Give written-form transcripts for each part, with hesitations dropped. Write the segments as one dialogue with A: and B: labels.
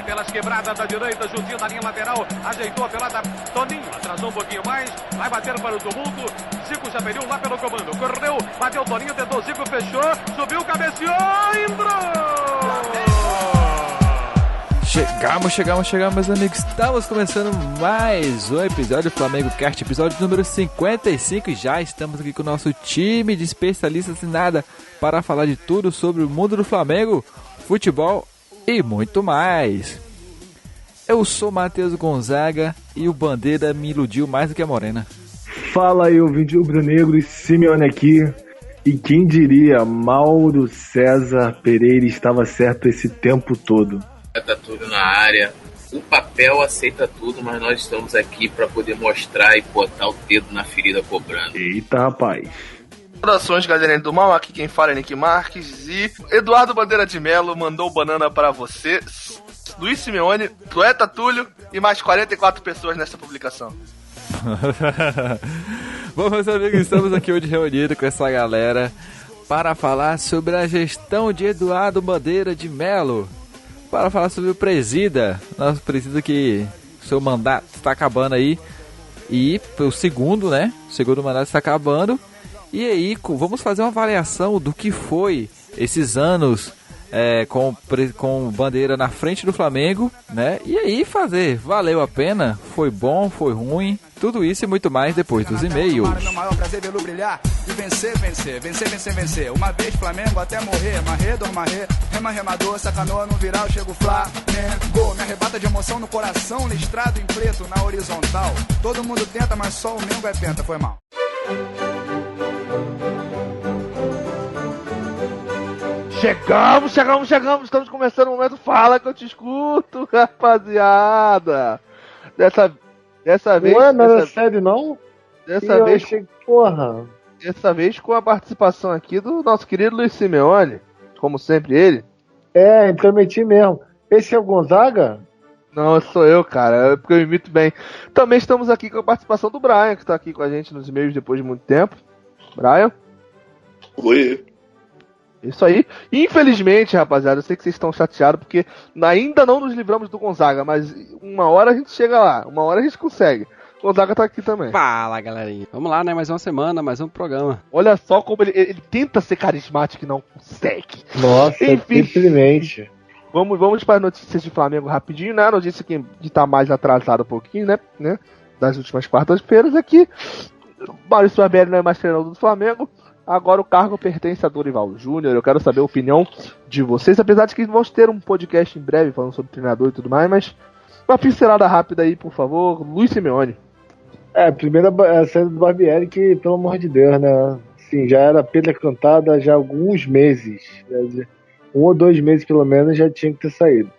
A: pelas quebradas da direita, juntinho da linha lateral, ajeitou a pelada, Toninho, atrasou um pouquinho mais, vai bater para o tumulto, Zico já perdeu lá pelo comando, correu, bateu Toninho, tentou Zico, fechou, subiu, cabeceou, entrou!
B: Chegamos, meus amigos. Estamos começando mais um episódio do Flamengo Cast, episódio número 55. E já estamos aqui com o nosso time de especialistas em nada para falar de tudo sobre o mundo do Flamengo, futebol e muito mais. Eu sou Matheus Gonzaga e o Bandeira me iludiu mais do que a Morena.
C: Fala aí, ouvinte rubro-negro, e Simeone aqui. E quem diria, Mauro César Pereira estava certo esse tempo todo.
D: Tá tudo na área. O papel aceita tudo, mas nós estamos aqui para poder mostrar e botar o dedo na ferida cobrando.
C: Eita, rapaz.
E: Saudações, galerinha do mal, aqui quem fala é Nick Marques e Eduardo Bandeira de Melo mandou banana para você, Luiz Simeone, Poeta Túlio e mais 44 pessoas nessa publicação.
B: Bom, meus amigos, estamos aqui hoje reunidos com essa galera para falar sobre a gestão de Eduardo Bandeira de Melo. Para falar sobre o presida, nosso presida que seu mandato está acabando aí. E o segundo, né? O segundo mandato está acabando. E aí, vamos fazer uma avaliação do que foi esses anos com Bandeira na frente do Flamengo, né? E aí valeu a pena? Foi bom? Foi ruim? Tudo isso e muito mais depois dos e-mails.
F: Meu maior prazer é vê-lo brilhar e vencer. Uma vez Flamengo até morrer, marré, remador, sacanou no viral, chego Flamengo. Me arrebata de emoção no coração, listrado em preto na horizontal. Todo mundo tenta, mas só o Mengo é penta, foi mal.
E: Chegamos, estamos começando o momento Fala que eu te escuto, rapaziada. Dessa vez...
C: Ué, não era sério não?
E: Dessa vez...
C: Porra.
E: Dessa vez com a participação aqui do nosso querido Luiz Simeone, como sempre ele.
C: Prometi mesmo. Esse é o Gonzaga?
E: Não, sou eu, cara, porque eu imito bem. Também estamos aqui com a participação do Brian, que está aqui com a gente nos e-mails depois de muito tempo. Brian?
G: Oi.
E: Isso aí. Infelizmente, rapaziada, eu sei que vocês estão chateados porque ainda não nos livramos do Gonzaga, mas uma hora a gente chega lá, uma hora a gente consegue. O Gonzaga tá aqui também.
H: Fala, galerinha. Vamos lá, né? Mais uma semana, mais um programa.
E: Olha só como ele tenta ser carismático e não consegue.
C: Nossa,
E: enfim.
C: simplesmente.
E: Vamos para as notícias de Flamengo rapidinho, né? A notícia que tá mais atrasada um pouquinho, né? Das últimas quartas-feiras aqui. Maurício Barbieri não é mais treinador do Flamengo. Agora o cargo pertence a Dorival Júnior. Eu quero saber a opinião de vocês, apesar de que vamos ter um podcast em breve falando sobre treinador e tudo mais, mas uma pincelada rápida aí, por favor, Luiz Simeone.
C: Primeira a saída do Barbieri, que, pelo amor de Deus, né? Sim, já era pedra cantada já há alguns meses. 1 ou 2 meses, pelo menos, já tinha que ter saído.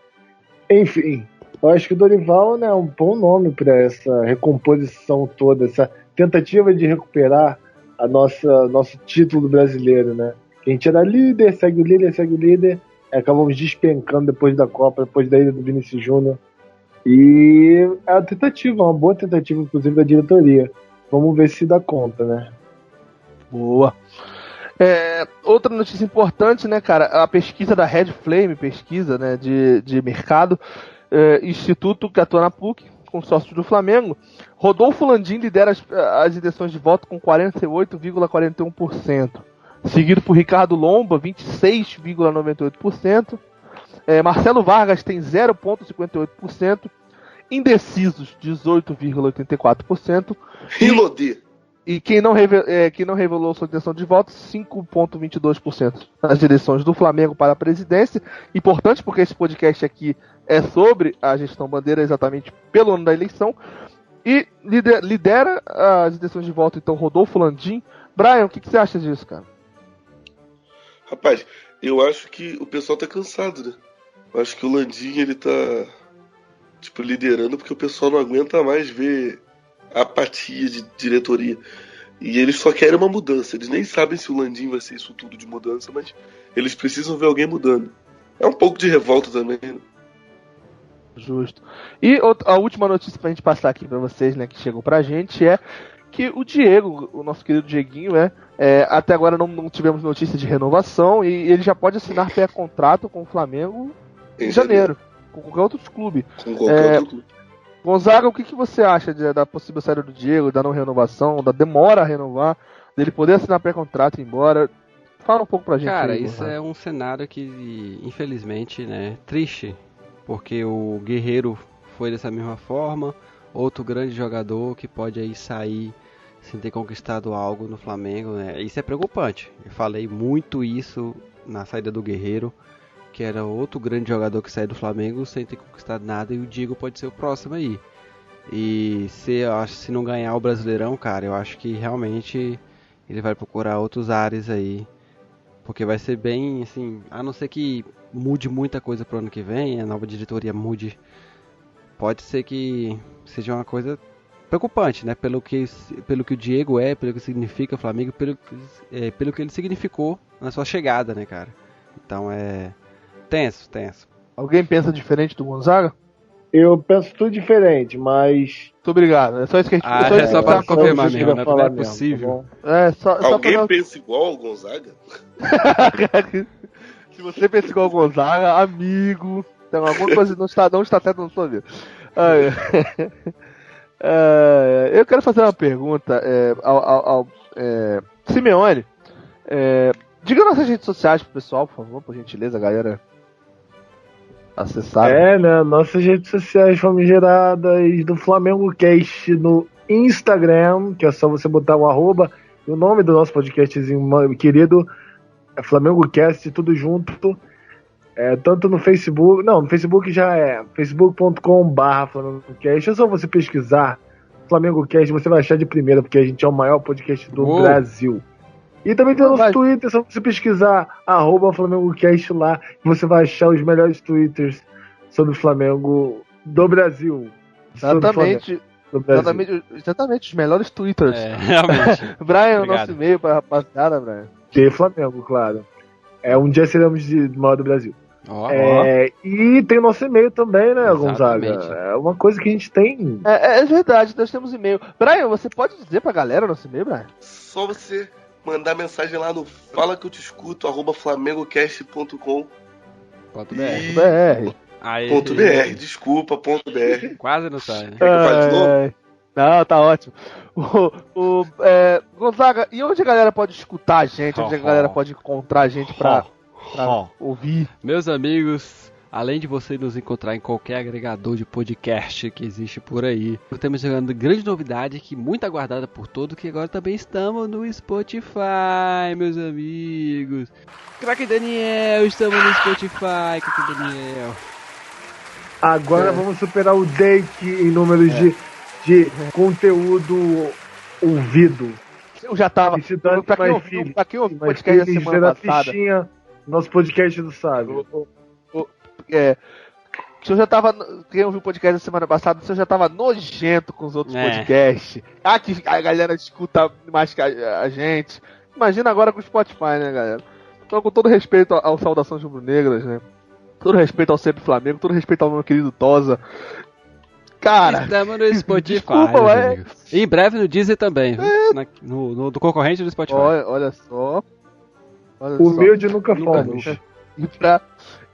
C: Enfim, eu acho que o Dorival, né, é um bom nome para essa recomposição toda, essa tentativa de recuperar nosso título brasileiro, né? A gente era líder, segue o líder, acabamos despencando depois da Copa, depois da ida do Vinícius Júnior. E é uma boa tentativa, inclusive, da diretoria. Vamos ver se dá conta, né?
E: Boa. Outra notícia importante, né, cara? A pesquisa da Red Flame, né, de mercado, instituto que atua na PUC, consórcio do Flamengo. Rodolfo Landim lidera as intenções de voto com 48,41%, seguido por Ricardo Lomba, 26,98%. Marcelo Vargas tem 0,58%, indecisos 18,84%. E quem não revelou sua intenção de voto, 5,22% nas eleições do Flamengo para a presidência. Importante porque esse podcast aqui é sobre a gestão Bandeira exatamente pelo ano da eleição. E lidera as intenções de voto, então, Rodolfo Landim. Brian, o que você acha disso, cara?
G: Rapaz, eu acho que o pessoal tá cansado, né? Eu acho que o Landim, ele tá, liderando porque o pessoal não aguenta mais ver a apatia de diretoria. E eles só querem uma mudança. Eles nem sabem se o Landim vai ser isso tudo de mudança, mas eles precisam ver alguém mudando. É um pouco de revolta também, né?
E: Justo. E a última notícia pra gente passar aqui pra vocês, né, que chegou pra gente, é que o Diego, o nosso querido Dieguinho, até agora não tivemos notícia de renovação e ele já pode assinar pré-contrato com o Flamengo em janeiro. com qualquer outro clube.
G: Com qualquer outro clube.
E: Gonzaga, o que você acha da possível saída do Diego, da não renovação, da demora a renovar, dele poder assinar pré-contrato e ir embora? Fala um pouco pra gente.
H: Cara,
E: aí,
H: isso
E: Gonzaga.
H: é um cenário que, infelizmente, né, triste, porque o Guerreiro foi dessa mesma forma, outro grande jogador que pode aí sair sem ter conquistado algo no Flamengo, né? Isso é preocupante. Eu falei muito isso na saída do Guerreiro, que era outro grande jogador que saiu do Flamengo sem ter conquistado nada, e o Diego pode ser o próximo aí. E se não ganhar o Brasileirão, cara, eu acho que realmente ele vai procurar outros ares aí, porque vai ser bem, assim, a não ser que mude muita coisa pro ano que vem, a nova diretoria mude, pode ser que seja uma coisa preocupante, né? Pelo que o Diego é, pelo que significa o Flamengo, pelo que ele significou na sua chegada, né, cara? Então é tenso.
E: Alguém pensa diferente do Gonzaga?
C: Eu penso tudo diferente, mas...
E: Muito obrigado. É só isso que a gente
H: só pra confirmar
C: que eu
H: mesmo,
C: queria
H: né?
C: falar
H: Não é
C: mesmo,
H: possível.
C: tá bom?
E: só
G: Alguém
E: pra...
G: pensa igual ao Gonzaga?
E: Se você pensa igual o Gonzaga, amigo, tem alguma coisa que não está certo na sua vida. Eu quero fazer uma pergunta ao Simeone. Diga nossas redes sociais pro pessoal, por favor, por gentileza, galera. Acessar.
C: Né? Nossas redes sociais famigeradas do Flamengo Cast no Instagram, que é só você botar um arroba, e o nome do nosso podcastzinho querido é Flamengo Cast, tudo junto. Tanto no Facebook, no Facebook já é facebook.com/FlamengoCast. É só você pesquisar Flamengo Cast, você vai achar de primeira, porque a gente é o maior podcast do Brasil. E também tem o nosso Twitter, só você pesquisar @FlamengoCast lá, que você vai achar os melhores twitters sobre o Flamengo do Brasil.
E: Exatamente, os melhores twitters.
H: Realmente.
E: Brian, nosso e-mail pra rapaziada, Brian.
C: De Flamengo, claro. Um dia seremos de maior do Brasil. E tem o nosso e-mail também, né,
H: Exatamente.
C: Gonzaga? É uma coisa que a gente tem.
E: É verdade, nós temos e-mail. Brian, você pode dizer pra galera o nosso e-mail, Brian?
G: Só você mandar mensagem lá no fala que eu te escuto, @flamengocast.com.
E: .br.
G: Desculpa, .br.
H: Quase não sai, né?
G: Quer que eu fale de novo?
E: Não, tá ótimo. Gonzaga, e onde a galera pode escutar a gente? Onde a galera pode encontrar a gente pra ouvir?
H: Meus amigos, além de você nos encontrar em qualquer agregador de podcast que existe por aí, estamos chegando grande novidade que muito aguardada por todos, que agora também estamos no Spotify, meus amigos. Craque Daniel, estamos no Spotify, Craque Daniel.
C: Agora vamos superar o Dake em números de conteúdo ouvido.
E: Eu já tava. Pra quem ouviu o podcast da semana passada.
C: Fichinha, nosso podcast do Sábio.
E: Se eu já tava. Quem ouviu o podcast da semana passada, se eu já tava nojento com os outros podcasts. Que a galera escuta mais que a gente. Imagina agora com o Spotify, né, galera? Então, com todo respeito ao Saudações Rubro-Negras, né? Todo respeito ao Sempre Flamengo, todo respeito ao meu querido Tosa. Cara,
H: estamos no Spotify.
E: Desculpa,
H: em breve no Deezer também, do concorrente do Spotify.
E: Olha só.
C: Humilde nunca fomos.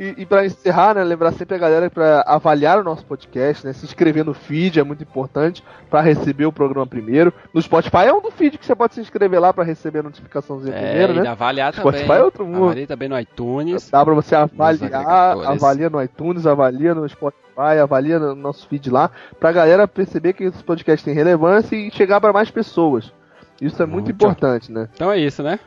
E: E pra encerrar, né, lembrar sempre a galera pra avaliar o nosso podcast, né, se inscrever no feed é muito importante pra receber o programa primeiro. No Spotify é um do feed que você pode se inscrever lá pra receber a notificaçãozinha primeiro, né?
H: E avaliar
E: Spotify
H: também.
E: É outro mundo.
H: Avalie também no iTunes.
E: Dá pra você avaliar, avalia no iTunes, avalia no Spotify, avalia no nosso feed lá, pra galera perceber que esse podcast tem relevância e chegar pra mais pessoas. Isso é muito importante, né?
H: Então é isso, né?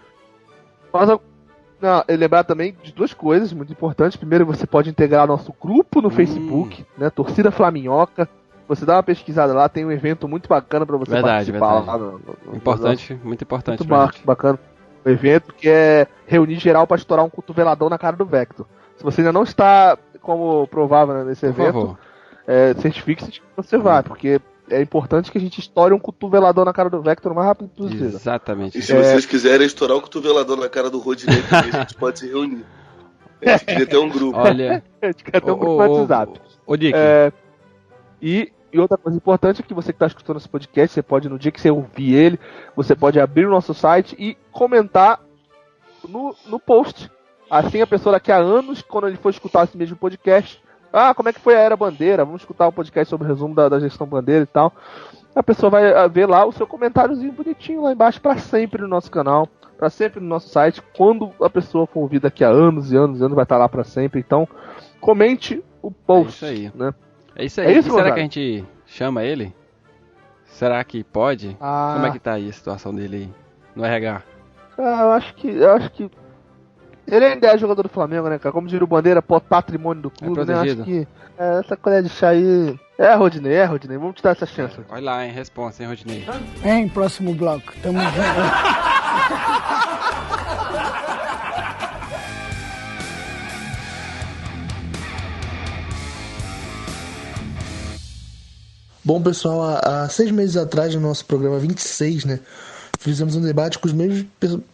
E: Lembrar também de duas coisas muito importantes. Primeiro, você pode integrar nosso grupo no Facebook, né? Torcida Flaminhoca. Você dá uma pesquisada lá, tem um evento muito bacana pra você participar lá.
H: Importante, muito importante.
E: Muito bacana. Um evento que é reunir geral pra estourar um cotoveladão na cara do Vector. Se você ainda não está como provável, né, nesse evento, certifique-se que você vai, porque é importante que a gente estoure um cotovelador na cara do Vector o mais rápido possível.
H: Exatamente.
G: E se vocês quiserem estourar o cotovelador na cara do Rodinei, também a gente pode se reunir. A gente queria ter um grupo.
H: Olha.
E: A gente quer ter um grupo no WhatsApp.
H: Dick.
E: E outra coisa importante é que você que está escutando esse podcast, você pode, no dia que você ouvir ele, você pode abrir o nosso site e comentar no post. Assim a pessoa daqui a anos, quando ele for escutar esse mesmo podcast, como é que foi a Era Bandeira? Vamos escutar um podcast sobre o resumo da gestão Bandeira e tal. A pessoa vai ver lá o seu comentáriozinho bonitinho lá embaixo para sempre no nosso canal, para sempre no nosso site. Quando a pessoa for ouvir daqui a anos e anos e anos, vai estar lá para sempre. Então, comente o post.
H: É isso aí.
E: Né?
H: É isso aí.
E: É isso,
H: e será
E: Gonzaga?
H: que a gente chama ele? Será que pode?
E: Ah.
H: Como é que tá aí a situação dele aí no RH?
E: Eu acho que ele ainda é jogador do Flamengo, né, cara? Como diria o Bandeira, patrimônio do clube, né? Acho que essa colher de chá aí... Rodinei. Vamos te dar essa chance.
H: Olha lá, hein? Responsa, hein, Rodinei?
I: Em próximo bloco. Tamo junto.
J: Bom, pessoal, há 6 meses atrás, no nosso programa 26, né? Fizemos um debate com os mesmos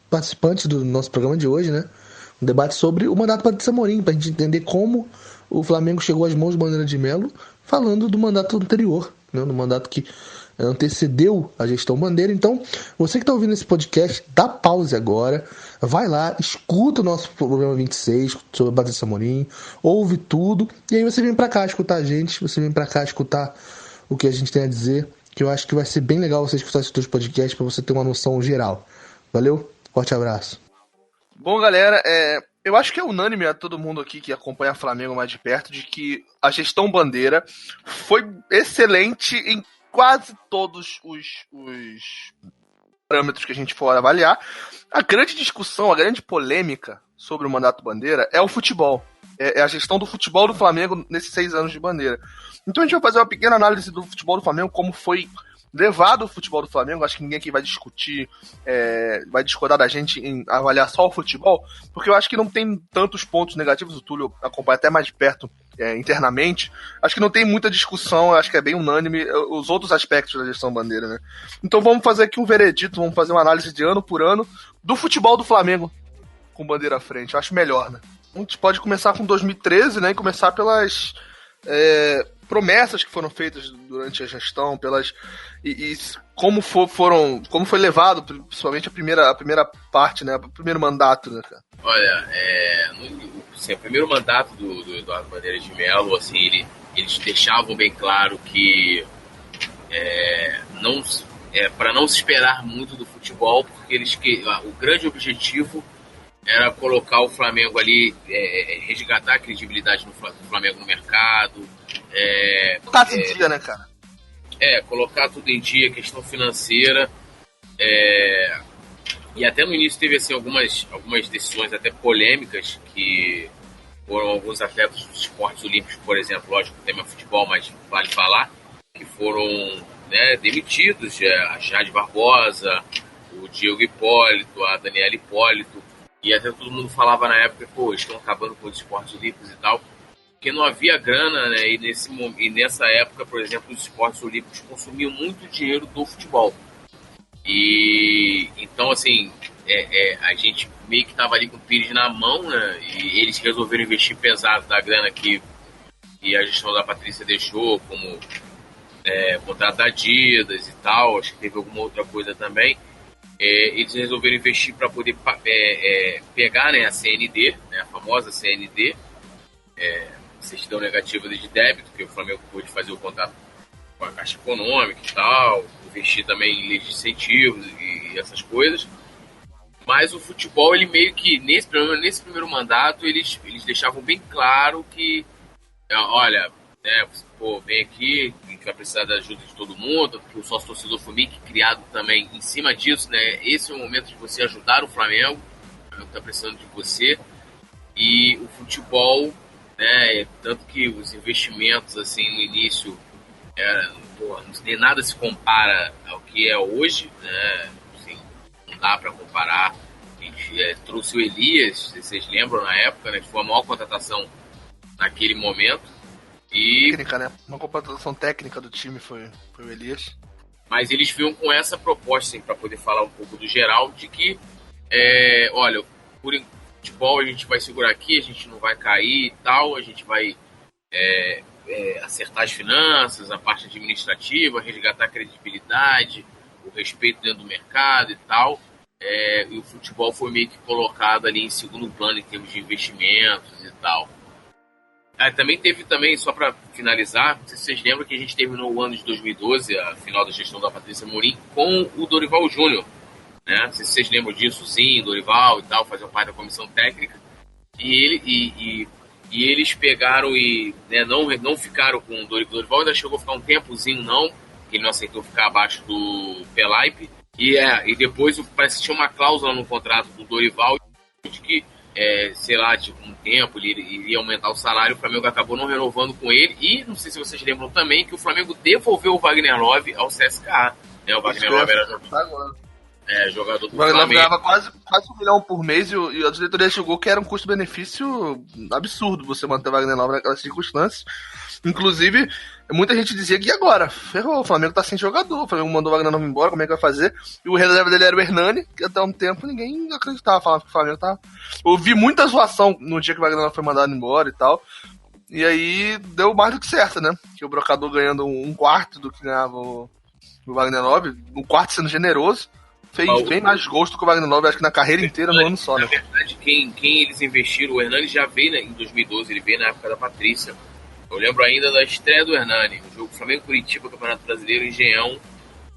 J: participantes do nosso programa de hoje, né? Um debate sobre o mandato do Patrícia Amorim, pra gente entender como o Flamengo chegou às mãos de Bandeira de Melo, falando do mandato anterior, né? Do mandato que antecedeu a gestão Bandeira. Então, você que está ouvindo esse podcast, dá pause agora, vai lá, escuta o nosso programa 26 sobre a Patrícia Amorim, ouve tudo, e aí você vem pra cá escutar a gente, você vem pra cá escutar o que a gente tem a dizer, que eu acho que vai ser bem legal você escutar esses dois podcasts para você ter uma noção geral. Valeu? Forte abraço.
E: Bom, galera, eu acho que é unânime a todo mundo aqui que acompanha o Flamengo mais de perto de que a gestão Bandeira foi excelente em quase todos os parâmetros que a gente for avaliar. A grande discussão, a grande polêmica sobre o mandato Bandeira é o futebol. É a gestão do futebol do Flamengo nesses 6 anos de Bandeira. Então a gente vai fazer uma pequena análise do futebol do Flamengo, como foi levado o futebol do Flamengo. Acho que ninguém aqui vai discutir, vai discordar da gente em avaliar só o futebol, porque eu acho que não tem tantos pontos negativos. O Túlio acompanha até mais de perto internamente. Acho que não tem muita discussão, acho que é bem unânime os outros aspectos da gestão Bandeira, né? Então vamos fazer aqui um veredito, vamos fazer uma análise de ano por ano do futebol do Flamengo com Bandeira à frente. Eu acho melhor, né? A gente pode começar com 2013, né? E começar pelas promessas que foram feitas durante a gestão, como foi levado, principalmente a primeira parte, né? O primeiro mandato, né, cara?
D: Olha, o primeiro mandato do Eduardo Bandeira de Melo, assim, eles deixavam bem claro que para não se esperar muito do futebol, porque o grande objetivo era colocar o Flamengo ali, resgatar a credibilidade do Flamengo no mercado.
E: Colocar tudo em dia, né, cara?
D: Colocar tudo em dia, questão financeira. E até no início teve assim, algumas decisões até polêmicas, que foram alguns atletas dos esportes olímpicos, por exemplo, lógico que o tema é futebol, mas vale falar, que foram demitidos, a Jade Barbosa, o Diego Hipólito, a Daniela Hipólito. E até todo mundo falava na época, estão acabando com os esportes olímpicos e tal, porque não havia grana, né? E nessa época, por exemplo, os esportes olímpicos consumiam muito dinheiro do futebol. E então, assim, a gente meio que estava ali com o Pires na mão, né? E eles resolveram investir pesado da grana que a gestão da Patrícia deixou, como contrato da Adidas e tal, acho que teve alguma outra coisa também. Eles resolveram investir para poder pegar, né, a CND, né, a famosa CND, certidão negativa de débito, que o Flamengo pôde fazer o contato com a Caixa Econômica e tal, investir também em leis de incentivos e essas coisas. Mas o futebol, ele meio que, nesse primeiro mandato, eles deixavam bem claro que, olha, vem aqui, a gente vai precisar da ajuda de todo mundo, porque o sócio torcedor foi meio que criado também em cima disso, né? Esse é o momento de você ajudar o Flamengo está precisando de você. E o futebol, né, tanto que os investimentos, assim, no início, nem nada se compara ao que é hoje, né? Assim, não dá para comparar. A gente trouxe o Elias, vocês lembram, na época, né, que foi a maior contratação naquele momento.
E: Técnica, né? Uma contratação técnica do time foi o Elias.
D: Mas eles vinham com essa proposta, assim, para poder falar um pouco do geral, de que, olha, por futebol a gente vai segurar aqui, a gente não vai cair e tal, a gente vai acertar as finanças, a parte administrativa, resgatar a credibilidade, o respeito dentro do mercado e tal. E o futebol foi meio que colocado ali em segundo plano em termos de investimentos e tal. Também teve, só para finalizar, não sei se vocês lembram que a gente terminou o ano de 2012, a final da gestão da Patrícia Amorim, com o Dorival Júnior. Né? Não sei se vocês lembram disso, sim, Dorival e tal, faziam parte da comissão técnica. E eles pegaram e não ficaram com o Dorival, ainda chegou a ficar um tempozinho, que ele não aceitou ficar abaixo do Pelaipe. E depois parece que tinha uma cláusula no contrato do Dorival de que, um tempo ele iria aumentar o salário. O Flamengo acabou não renovando com ele. E não sei se vocês lembram também que o Flamengo devolveu o Wagner Love ao CSKA. Né? O Wagner Love era jogador do
E: Flamengo. O Wagner Love ganhava quase $1 milhão por mês e a diretoria chegou que era um custo-benefício absurdo você manter o Wagner Love naquelas circunstâncias. Inclusive, muita gente dizia que agora, ferrou, o Flamengo tá sem jogador, o Flamengo mandou o Wagner Love embora, como é que vai fazer? E o reserva dele era o Hernani, que até um tempo ninguém acreditava, falava que o Flamengo tá... Eu vi muita zoação no dia que o Wagner Love foi mandado embora e tal, e aí deu mais do que certo, né? Que o Brocador ganhando um quarto do que ganhava o Wagner Love, um quarto sendo generoso, fez bem mais gols do que o Wagner Love, acho que na carreira inteira, no ano só, né?
D: Na verdade, quem eles investiram, o Hernani já veio em 2012, ele veio na época da Patrícia. Eu lembro ainda da estreia do Hernani, no jogo Flamengo-Curitiba, Campeonato Brasileiro, em Engenhão.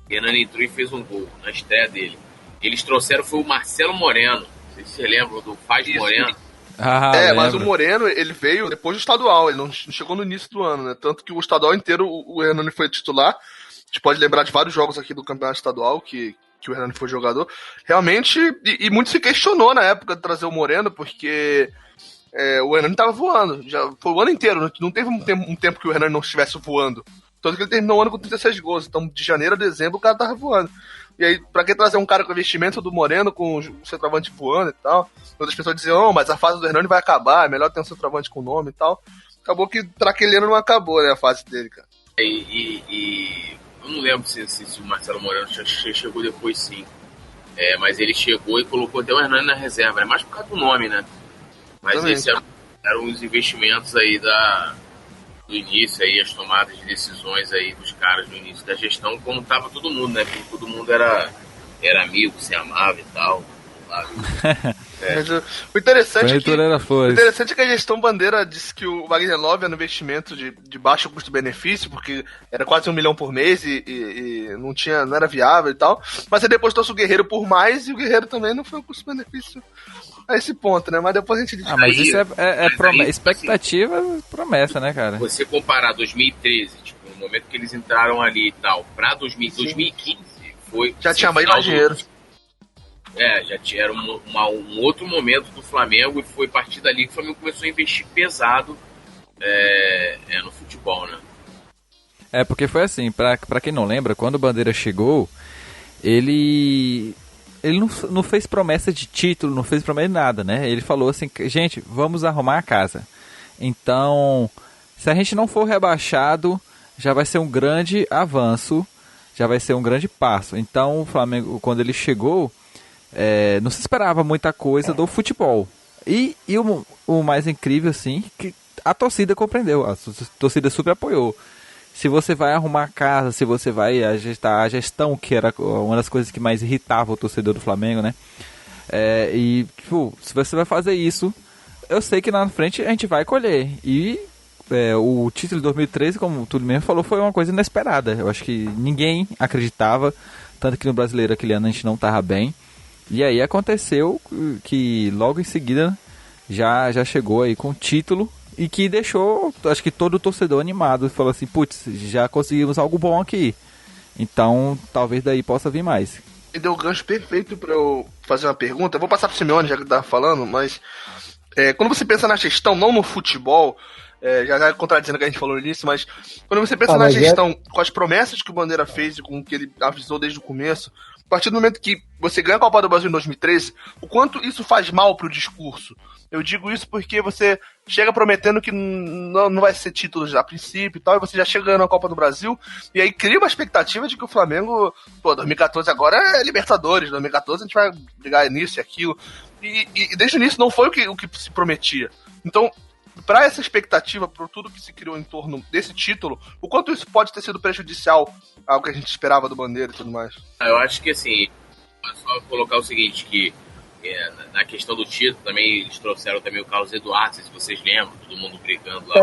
D: O Hernani entrou e fez um gol na estreia dele. Eles trouxeram, foi o Marcelo Moreno. Não sei se você lembra do Faz Moreno.
E: Mas o Moreno, ele veio depois do estadual, ele não chegou no início do ano, né? Tanto que o estadual inteiro, o Hernani foi titular. A gente pode lembrar de vários jogos aqui do Campeonato Estadual que o Hernani foi jogador. Realmente, e muito se questionou na época de trazer o Moreno, porque... o Hernani tava voando, já foi o ano inteiro, não teve um tempo que o Hernani não estivesse voando. Tanto que ele terminou o ano com 36 gols, então de janeiro a dezembro o cara tava voando. E aí, pra que trazer um cara com investimento do Moreno, com o centroavante voando e tal? Outras pessoas diziam, mas a fase do Hernani vai acabar, é melhor ter um centroavante com nome e tal. Acabou que pra aquele ano não acabou, né, a fase dele, cara.
D: Eu não lembro se o Marcelo Moreno chegou depois, sim. Mas ele chegou e colocou até o Hernani na reserva, mais por causa do nome, né? Mas esses eram os investimentos aí do início, aí, as tomadas de decisões aí dos caras no início da gestão, como tava todo mundo, né? Porque todo mundo era amigo, se amava e tal.
E: O interessante é que a gestão Bandeira disse que o Wagner Love era um investimento de baixo custo-benefício, porque era quase $1 milhão por mês e não era viável e tal. Mas aí depois trouxe o Guerreiro por mais e o Guerreiro também não foi um custo-benefício a esse ponto, né? Mas depois a gente diz.
B: Mas isso expectativa, promessa, né, cara?
D: Você comparar 2013, no momento que eles entraram ali e tal, pra 2015, foi...
E: Já tinha mais dinheiro.
D: Já era um outro momento do Flamengo, e foi a partir dali que o Flamengo começou a investir pesado no futebol, né?
B: Porque foi assim, pra quem não lembra, quando o Bandeira chegou, ele não fez promessa de título, não fez promessa de nada, né? Ele falou assim, gente, vamos arrumar a casa. Então, se a gente não for rebaixado, já vai ser um grande avanço, já vai ser um grande passo. Então, o Flamengo, quando ele chegou, não se esperava muita coisa do futebol. E o mais incrível, assim, que a torcida compreendeu, a torcida super apoiou. Se você vai arrumar a casa, se você vai ajustar a gestão, que era uma das coisas que mais irritava o torcedor do Flamengo, né? Se você vai fazer isso, eu sei que na frente a gente vai colher. E o título de 2013, como tudo mesmo falou, foi uma coisa inesperada. Eu acho que ninguém acreditava, tanto que no Brasileiro aquele ano a gente não estava bem. E aí aconteceu que logo em seguida já chegou aí com o título e que deixou, acho que todo o torcedor animado, falou assim, putz, já conseguimos algo bom aqui. Então talvez daí possa vir mais.
E: E deu o gancho perfeito para eu fazer uma pergunta. Eu vou passar pro Simeone, já que ele tava falando, mas quando você pensa na gestão, não no futebol, já contradizendo o que a gente falou nisso, mas quando você pensa na gestão, com as promessas que o Bandeira fez e com o que ele avisou desde o começo, a partir do momento que você ganha a Copa do Brasil em 2013, o quanto isso faz mal pro discurso? Eu digo isso porque você chega prometendo que não vai ser títulos a princípio e tal, e você já chega ganhando a Copa do Brasil, e aí cria uma expectativa de que o Flamengo, 2014 agora é Libertadores, 2014 a gente vai brigar nisso e aquilo, e desde o início não foi o que se prometia. Então, para essa expectativa, por tudo que se criou em torno desse título, o quanto isso pode ter sido prejudicial ao que a gente esperava do Bandeira e tudo mais?
D: Eu acho que assim, é só colocar o seguinte, que Na questão do título também, eles trouxeram também o Carlos Eduardo, não sei se vocês lembram, todo mundo brigando lá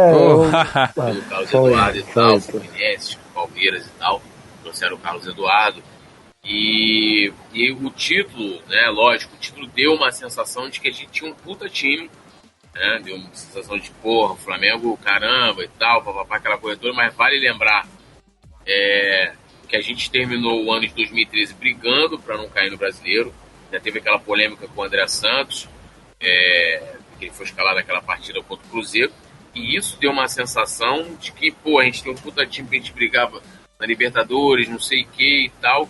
D: pelo Carlos Eduardo e tal, Fluminense, Palmeiras e tal, trouxeram o Carlos Eduardo. E o título, né, lógico, o título deu uma sensação de que a gente tinha um puta time, né, deu uma sensação de, porra, o Flamengo, caramba e tal, papapá, aquela coisa toda, mas vale lembrar que a gente terminou o ano de 2013 brigando para não cair no Brasileiro. Já teve aquela polêmica com o André Santos, que ele foi escalado naquela partida contra o Cruzeiro, e isso deu uma sensação de que, pô, a gente tem um puta time que a gente brigava na Libertadores, não sei o que e tal.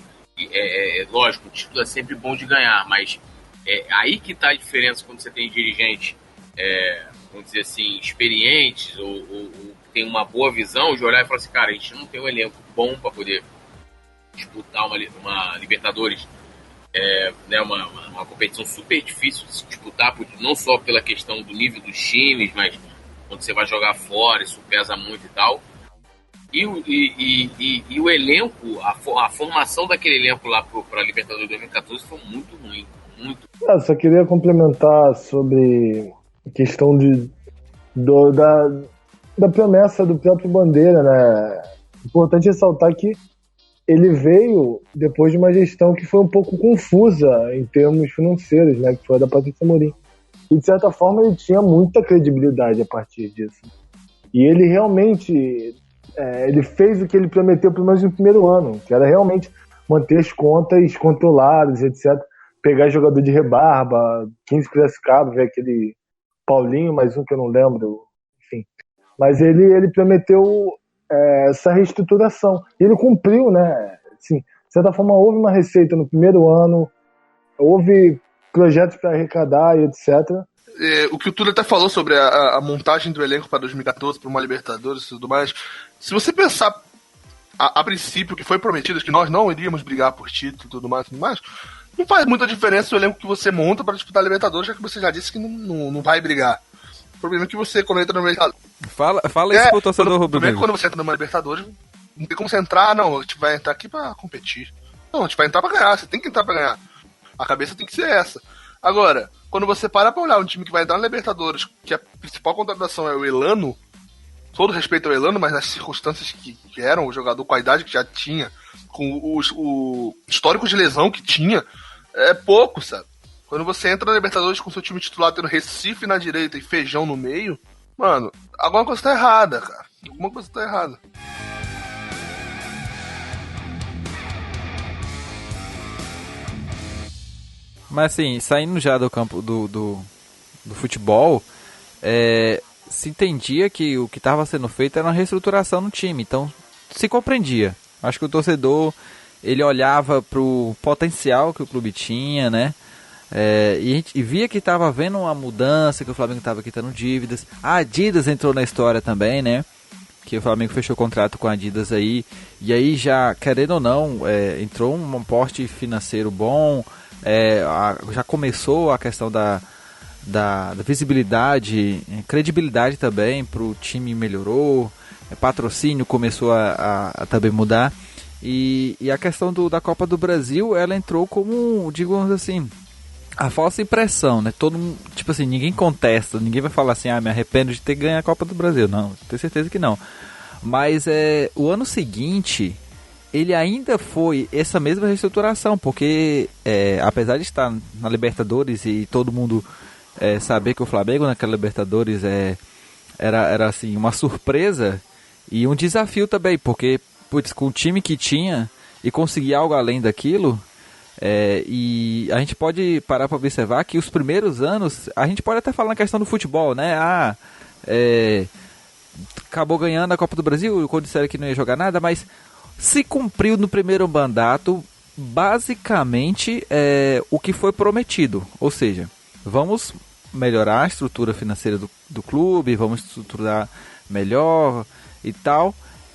D: Lógico, o título é sempre bom de ganhar, mas aí que tá a diferença quando você tem dirigentes, vamos dizer assim, experientes ou tem uma boa visão de olhar e falar assim, cara, a gente não tem um elenco bom para poder disputar uma Libertadores, né, uma competição super difícil de se disputar, não só pela questão do nível dos times, mas quando você vai jogar fora, isso pesa muito e tal. E o elenco, a formação daquele elenco lá para a Libertadores 2014 foi muito ruim. Muito.
C: Eu só queria complementar sobre a questão da promessa do próprio Bandeira, né? Importante ressaltar que ele veio depois de uma gestão que foi um pouco confusa em termos financeiros, né? Que foi a da Patrícia Amorim. E, de certa forma, ele tinha muita credibilidade a partir disso. E ele realmente... ele fez o que ele prometeu, pelo menos no primeiro ano, que era realmente manter as contas controladas, etc. Pegar jogador de rebarba, 15 Piracicaba, ver aquele Paulinho, mais um que eu não lembro, enfim. Mas ele prometeu essa reestruturação. E ele cumpriu, né? Assim, de certa forma, houve uma receita no primeiro ano, houve projetos para arrecadar e etc.
E: O que o Túlio até falou sobre a montagem do elenco para 2014, para uma Libertadores e tudo mais. Se você pensar a princípio que foi prometido, que nós não iríamos brigar por título e tudo mais, não faz muita diferença o elenco que você monta para disputar a Libertadores, já que você já disse que não vai brigar. O problema é que você, quando entra no Libertadores...
B: Fala isso pro torcedor rubro-negro.
E: Quando você entra numa Libertadores, não tem como você entrar, não, a gente vai entrar aqui para competir. Não, a gente vai entrar para ganhar, você tem que entrar para ganhar. A cabeça tem que ser essa. Agora, quando você para pra olhar um time que vai entrar na Libertadores, que a principal contratação é o Elano, todo respeito ao Elano, mas nas circunstâncias que eram, o jogador com a idade que já tinha, com o histórico de lesão que tinha, é pouco, sabe? Quando você entra na Libertadores com seu time titular tendo Recife na direita e Feijão no meio, mano, alguma coisa tá errada, cara. Alguma coisa tá errada.
B: Mas assim, saindo já do campo do futebol, se entendia que o que estava sendo feito era uma reestruturação no time, então se compreendia. Acho que o torcedor, ele olhava para o potencial que o clube tinha, né? E via que estava havendo uma mudança, que o Flamengo estava quitando dívidas. A Adidas entrou na história também, né? Que o Flamengo fechou contrato com a Adidas aí, e aí já, querendo ou não, entrou um aporte financeiro bom. Já começou a questão da visibilidade, credibilidade também para o time melhorou, patrocínio começou a também mudar, e a questão da Copa do Brasil, ela entrou como, digamos assim, a falsa impressão, né? Todo mundo, tipo assim, ninguém contesta, ninguém vai falar assim, me arrependo de ter ganho a Copa do Brasil, não, tenho certeza que não, mas o ano seguinte ele ainda foi essa mesma reestruturação, porque apesar de estar na Libertadores e todo mundo saber que o Flamengo naquela Libertadores era assim, uma surpresa e um desafio também, porque com o time que tinha e conseguir algo além daquilo, e a gente pode parar para observar que os primeiros anos, a gente pode até falar na questão do futebol, né? Acabou ganhando a Copa do Brasil, quando disseram que não ia jogar nada, mas se cumpriu no primeiro mandato basicamente o que foi prometido, ou seja, vamos melhorar a estrutura financeira do clube, vamos estruturar melhor e tal,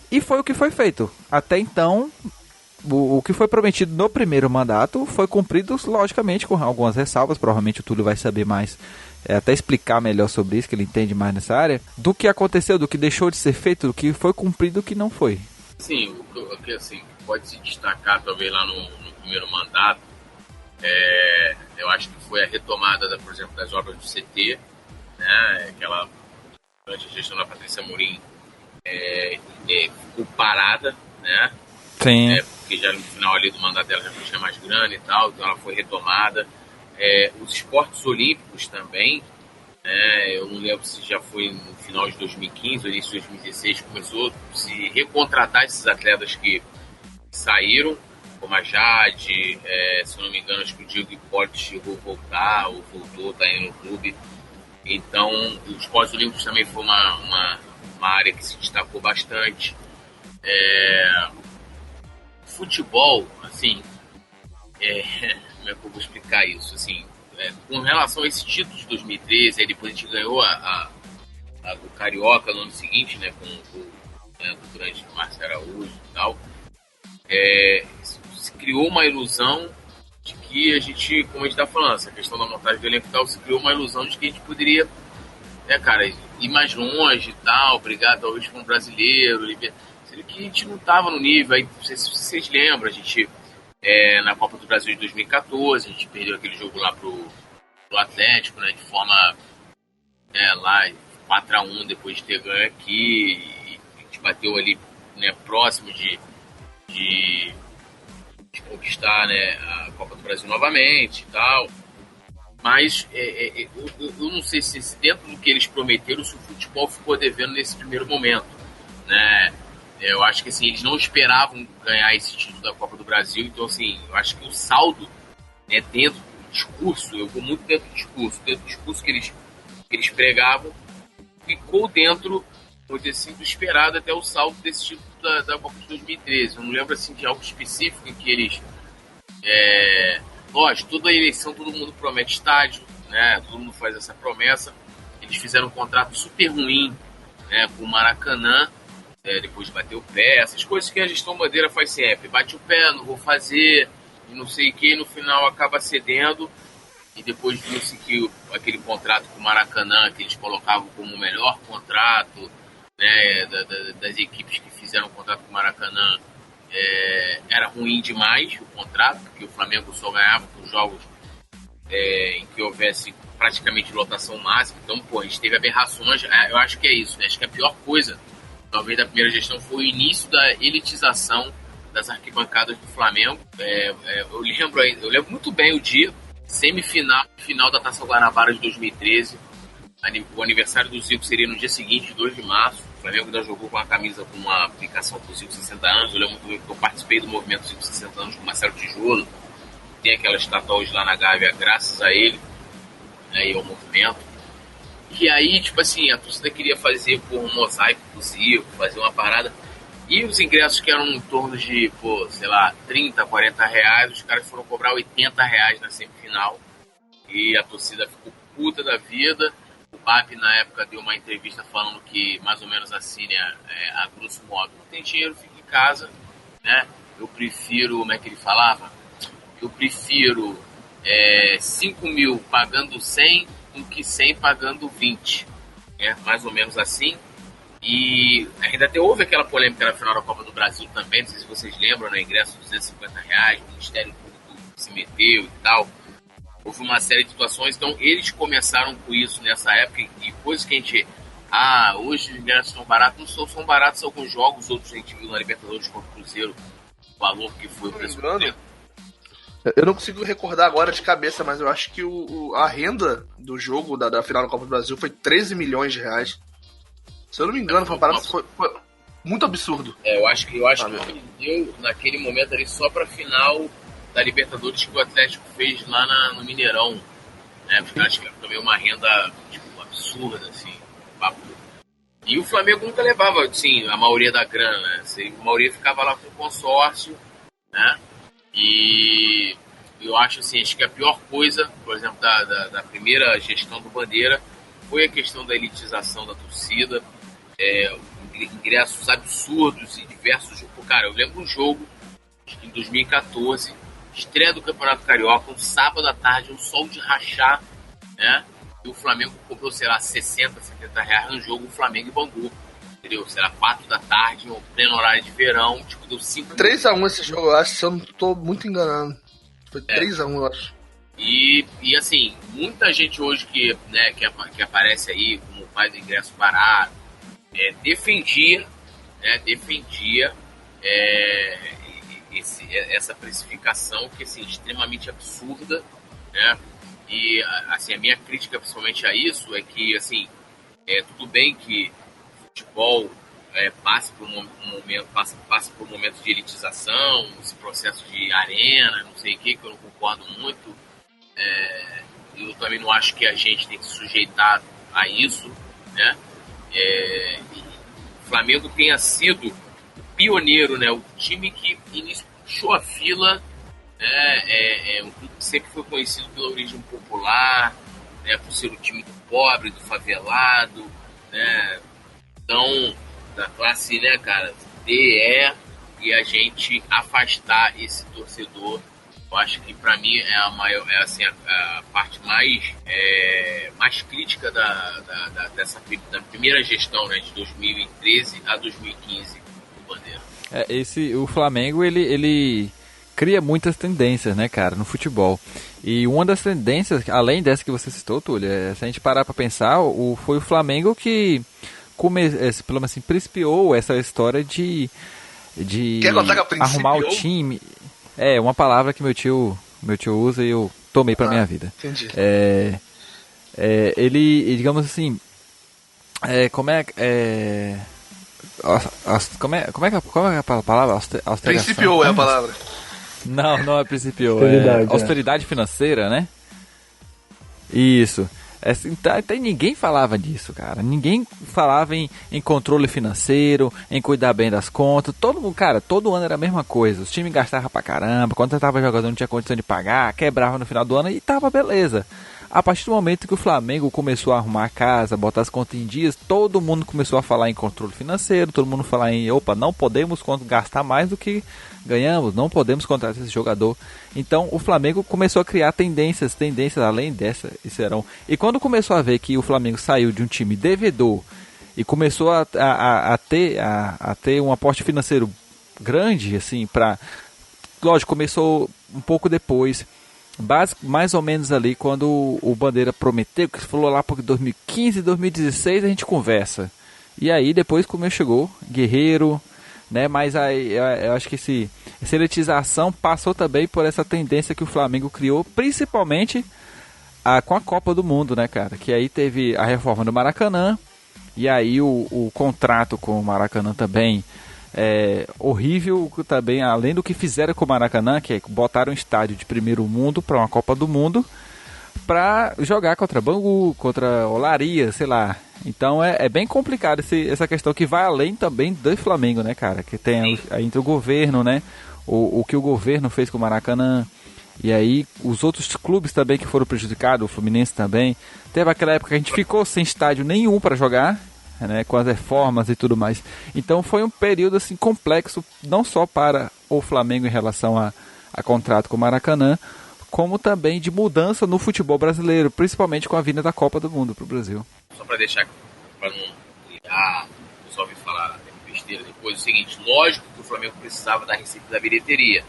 B: e foi o que foi feito. Até então, o que foi prometido no primeiro mandato foi cumprido, logicamente, com algumas ressalvas, provavelmente o Túlio vai saber mais, até explicar melhor sobre isso, que ele entende mais nessa área, do que aconteceu, do que deixou de ser feito, do que foi cumprido e do que não foi.
D: Sim, o que assim, pode se destacar talvez lá no primeiro mandato Eu acho que foi a retomada, por exemplo, das obras do CT, né? Aquela durante a gestão da Patrícia Amorim ficou parada, né?
B: Sim.
D: Porque já no final ali do mandato dela já não tinha mais grana e tal, então ela foi retomada. Os esportes olímpicos também, eu não lembro se já foi no final de 2015 ou início de 2016, começou a se recontratar esses atletas que saíram, como a Jade, se eu não me engano, acho que o Diego Hipólito chegou a voltar, ou voltou, está aí no clube. Então, os esportes olímpicos também foi uma área que se destacou bastante. Futebol, assim, como é que eu vou explicar isso? Assim, com relação a esse título de 2013, aí depois a gente ganhou o Carioca no ano seguinte, né, com o grande Márcio Araújo e tal. Se criou uma ilusão de que a gente, como a gente está falando, essa questão da montagem do elenco e tal, se criou uma ilusão de que a gente poderia, cara, ir mais longe e tal, brigar talvez com um brasileiro, sendo que a gente não estava no nível. Aí, não sei se vocês lembram, a gente na Copa do Brasil de 2014, a gente perdeu aquele jogo lá pro Atlético, né, de forma lá 4-1 depois de ter ganho aqui, e a gente bateu ali, né, próximo de conquistar, né, a Copa do Brasil novamente e tal. Mas eu não sei se dentro do que eles prometeram, se o futebol ficou devendo nesse primeiro momento, né? Eu acho que assim, eles não esperavam ganhar esse título da Copa do Brasil, então assim, eu acho que o saldo, né, dentro do discurso, eu vou muito dentro do discurso que eles pregavam, ficou dentro, vou dizer assim, do esperado até o saldo desse título da Copa de 2013. Eu não lembro assim de algo específico em que eles... lógico, toda eleição todo mundo promete estádio, né? Todo mundo faz essa promessa. Eles fizeram um contrato super ruim, né, com o Maracanã, depois de bater o pé, essas coisas que a gestão Bandeira faz sempre. Bate o pé, não vou fazer, e não sei o que, no final acaba cedendo. E depois viu-se que aquele contrato com o Maracanã, que eles colocavam como o melhor contrato, né, das equipes que fizeram o contrato com o Maracanã, era ruim demais o contrato, porque o Flamengo só ganhava com jogos em que houvesse praticamente lotação máxima. Então, a gente teve aberrações. Eu acho que é isso, né? Acho que a pior coisa, talvez, da primeira gestão foi o início da elitização das arquibancadas do Flamengo. Eu lembro muito bem o dia, final da Taça Guanabara de 2013. O aniversário do Zico seria no dia seguinte, 2 de março. O Flamengo ainda jogou com a camisa com uma aplicação pro Zico 60 anos. Eu lembro muito bem que eu participei do movimento Zico 60 anos com o Marcelo Tijolo. Tem aquela estátua hoje lá na Gávea, graças a ele, né, e ao movimento. E aí, tipo assim, a torcida queria fazer um mosaico pro Zico, fazer uma parada. E os ingressos que eram em torno de, sei lá, 30, 40 reais, os caras foram cobrar 80 reais na semifinal. E a torcida ficou puta da vida. O BAP, na época, deu uma entrevista falando que, mais ou menos assim, né, a grosso modo, não tem dinheiro, fica em casa, né? Eu prefiro, como é que ele falava? Eu prefiro 5 mil pagando 100 do que 100 pagando 20, né? Mais ou menos assim. E ainda houve aquela polêmica na final da Copa do Brasil também, não sei se vocês lembram, né? Ingresso de 250 reais, o Ministério Público se meteu e tal. Houve uma série de situações, então eles começaram com isso nessa época, e coisas que a gente... hoje os ingressos estão baratos, não são baratos alguns jogos, outros a gente viu na Libertadores contra o Cruzeiro, o valor que foi o preço do tempo.
E: Eu não consigo recordar agora de cabeça, mas eu acho que a renda do jogo da final da Copa do Brasil foi 13 milhões de reais. Se eu não me engano, foi uma parada, foi muito absurdo.
D: Eu acho que deu naquele momento ali só pra final da Libertadores que o Atlético fez lá no Mineirão, né? Porque eu acho que era também uma renda absurda, assim, papo. E o Flamengo nunca levava, assim, a maioria da grana, né? Assim, a maioria ficava lá com o consórcio, né? E eu acho assim, acho que a pior coisa, por exemplo, da primeira gestão do Bandeira foi a questão da elitização da torcida, ingressos absurdos e diversos. Cara, eu lembro um jogo em 2014, estreia do Campeonato Carioca, um sábado à tarde, um sol de rachar, né? E o Flamengo cobrou, sei lá, 60, 70 reais no jogo, o Flamengo e Bangu. Entendeu? Será 4 da tarde, um pleno horário de verão, deu 5.
E: 3-1 esse jogo, eu acho, se eu não tô muito enganado.
J: Foi 3-1, eu acho.
D: E assim, muita gente hoje que aparece aí como o pai do ingresso barato, defendia essa precificação que assim, extremamente absurda, né? E assim, a minha crítica principalmente a isso é que assim, tudo bem que o futebol passe por um momento de elitização, esse processo de arena, não sei o que eu não concordo muito. Eu também não acho que a gente tem que se sujeitar a isso, né? O Flamengo tenha sido o pioneiro, né? O time que puxou a fila, um clube que sempre foi conhecido pela origem popular, né? Por ser o time do pobre, do favelado, né? Então, da classe, né, cara, D, E, e a gente afastar esse torcedor. Eu acho que para mim é a parte mais crítica da primeira gestão, né, de 2013 a 2015 do Bandeira.
B: O Flamengo ele cria muitas tendências, né, cara, no futebol. E uma das tendências, além dessa que você citou, Túlio, se a gente parar para pensar, foi o Flamengo que pelo menos assim, principiou essa história de arrumar o time. É uma palavra que meu tio usa e eu tomei pra minha vida.
J: Entendi.
B: Ele, digamos assim, como é que é a palavra?
J: Principiou é a palavra.
B: Não é principiou. Austeridade financeira, né? Isso. Ninguém falava disso, cara. Ninguém falava em controle financeiro, em cuidar bem das contas. Todo ano era a mesma coisa. Os times gastavam pra caramba. Quando você tava jogando não tinha condição de pagar, quebrava no final do ano e tava beleza. A partir do momento que o Flamengo começou a arrumar a casa, botar as contas em dias, todo mundo começou a falar em controle financeiro, todo mundo falar não podemos gastar mais do que ganhamos, não podemos contratar esse jogador. Então o Flamengo começou a criar tendências além dessa, e quando começou a ver que o Flamengo saiu de um time devedor e começou a ter um aporte financeiro grande, assim, lógico, começou um pouco depois, mais ou menos ali quando o Bandeira prometeu, que falou lá por 2015, 2016 a gente conversa. E aí depois como chegou Guerreiro, né? Mas aí eu acho que essa elitização passou também por essa tendência que o Flamengo criou, principalmente com a Copa do Mundo, né, cara? Que aí teve a reforma do Maracanã, e aí o contrato com o Maracanã também horrível também, além do que fizeram com o Maracanã, que botaram um estádio de primeiro mundo para uma Copa do Mundo para jogar contra Bangu, contra Olaria, sei lá. Então é bem complicado essa questão que vai além também do Flamengo, né, cara? Que tem entre o governo, né? O que o governo fez com o Maracanã. E aí os outros clubes também que foram prejudicados, o Fluminense também. Teve aquela época que a gente ficou sem estádio nenhum para jogar, né, com as reformas e tudo mais. Então foi um período assim complexo, não só para o Flamengo em relação a contrato com o Maracanã, como também de mudança no futebol brasileiro, principalmente com a vinda da Copa do Mundo para o Brasil.
D: Só para deixar, para não o pessoal vir falar besteira depois, é o seguinte: lógico que o Flamengo precisava da receita da bilheteria,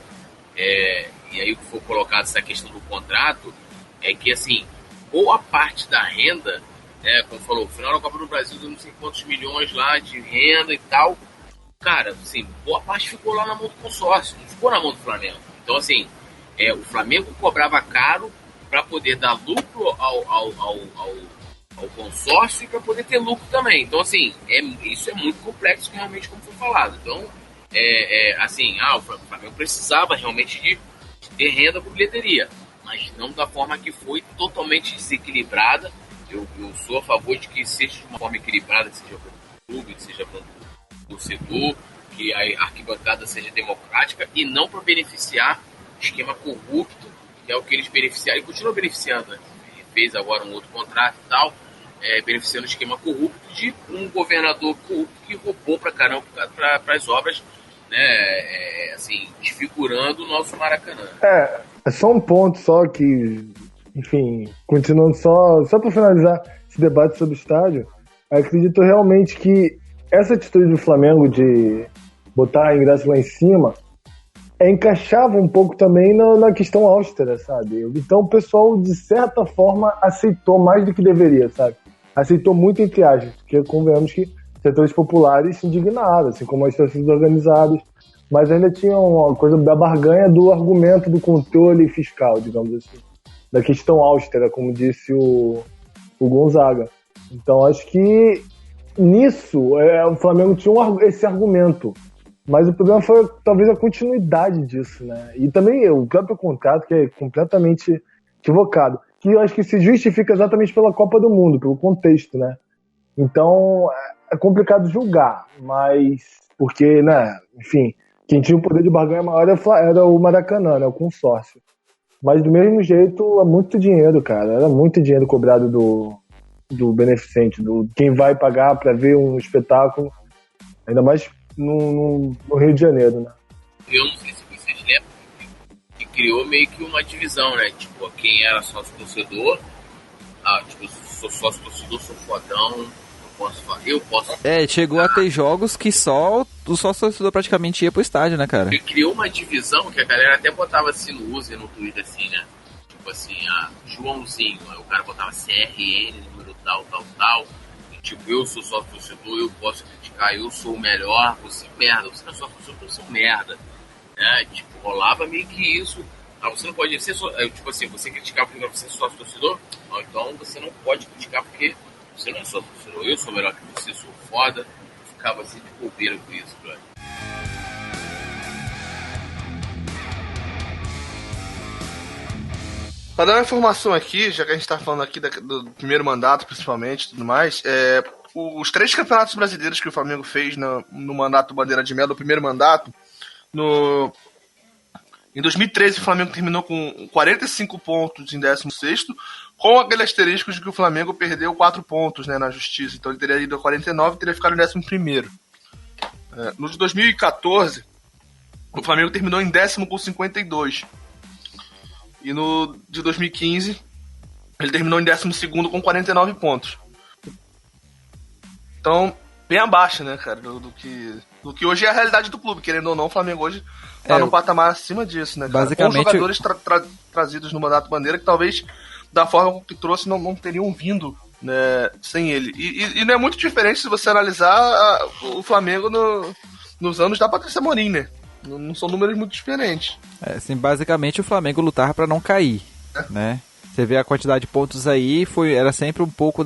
D: e aí o que foi colocado essa questão do contrato é que assim, boa parte da renda, como falou, final da Copa do Brasil deu não sei quantos milhões lá de renda e tal, cara, assim, boa parte ficou lá na mão do consórcio, não ficou na mão do Flamengo. Então assim, o Flamengo cobrava caro para poder dar lucro ao consórcio e para poder ter lucro também. Então assim, isso é muito complexo, realmente, como foi falado. Então assim, o Flamengo precisava realmente de ter renda para bilheteria, mas não da forma que foi, totalmente desequilibrada. Eu sou a favor de que seja de uma forma equilibrada, que seja para o clube, que seja para o torcedor, que a arquibancada seja democrática e não para beneficiar o esquema corrupto, que é o que eles beneficiaram e continuam beneficiando, né? Fez agora um outro contrato e tal, beneficiando o esquema corrupto de um governador corrupto que roubou pra caramba para as obras, né? Assim, desfigurando o nosso Maracanã.
C: É só um ponto só que, enfim, continuando só para finalizar esse debate sobre o estádio, acredito realmente que essa atitude do Flamengo de botar ingresso lá em cima encaixava um pouco também na questão austera, sabe? Então o pessoal, de certa forma, aceitou mais do que deveria, sabe? Aceitou muito entre aspas, porque convenhamos que setores populares se indignaram, assim como as torcidas organizadas, mas ainda tinha uma coisa da barganha do argumento do controle fiscal, digamos assim, da questão austera, como disse o Gonzaga. Então acho que nisso o Flamengo tinha esse argumento, mas o problema foi talvez a continuidade disso, né? E também o próprio contrato, que é completamente equivocado, que eu acho que se justifica exatamente pela Copa do Mundo, pelo contexto, né? Então é complicado julgar, mas porque, né, enfim, quem tinha o poder de barganha maior era o Maracanã, né, o consórcio. Mas do mesmo jeito, é muito dinheiro, cara. Era muito dinheiro cobrado do beneficente, do quem vai pagar para ver um espetáculo, ainda mais no Rio de Janeiro, né?
D: Eu não sei se vocês lembram que criou meio que uma divisão, né? Tipo, quem era sócio-torcedor, tipo, sou sócio-torcedor, sou fodão, eu posso...
B: chegou a ter jogos que só o sócio-torcedor praticamente ia pro estádio, né, cara?
D: Ele criou uma divisão que a galera até botava assim no user, no Twitter, assim, né? Tipo assim, Joãozinho, aí o cara botava CRN, número tal. E, tipo, eu sou sócio-torcedor, eu posso criticar, eu sou o melhor, você merda, você não é sócio-torcedor, você é um merda. Né? Tipo, rolava meio que isso. Você não pode ser tipo assim, você criticar porque você é sócio-torcedor, então você não pode criticar porque você não é sócio-torcedor, eu sou melhor que você, sou foda. Eu ficava assim de bobeira com isso, brother.
E: Para dar uma informação aqui, já que a gente está falando aqui do primeiro mandato, principalmente, e tudo mais, os 3 campeonatos brasileiros que o Flamengo fez no mandato Bandeira de Melo, no primeiro mandato, em 2013 o Flamengo terminou com 45 pontos em 16º, com aquele asterisco de que o Flamengo perdeu 4 pontos, né, na justiça, então ele teria ido a 49 e teria ficado em 11º. No de 2014, o Flamengo terminou em 10º com 52. E no de 2015, ele terminou em 12º com 49 pontos. Então, bem abaixo, né, cara, do que hoje é a realidade do clube. Querendo ou não, o Flamengo hoje tá num patamar acima disso, né, cara?
B: Basicamente,
E: com jogadores trazidos no mandato Bandeira que talvez, da forma que trouxe, não teriam vindo, né, sem ele. E não é muito diferente se você analisar o Flamengo nos anos da Patrícia Amorim, né? Não são números muito diferentes.
B: Assim, basicamente o Flamengo lutava para não cair, né? Você vê a quantidade de pontos aí, era sempre um pouco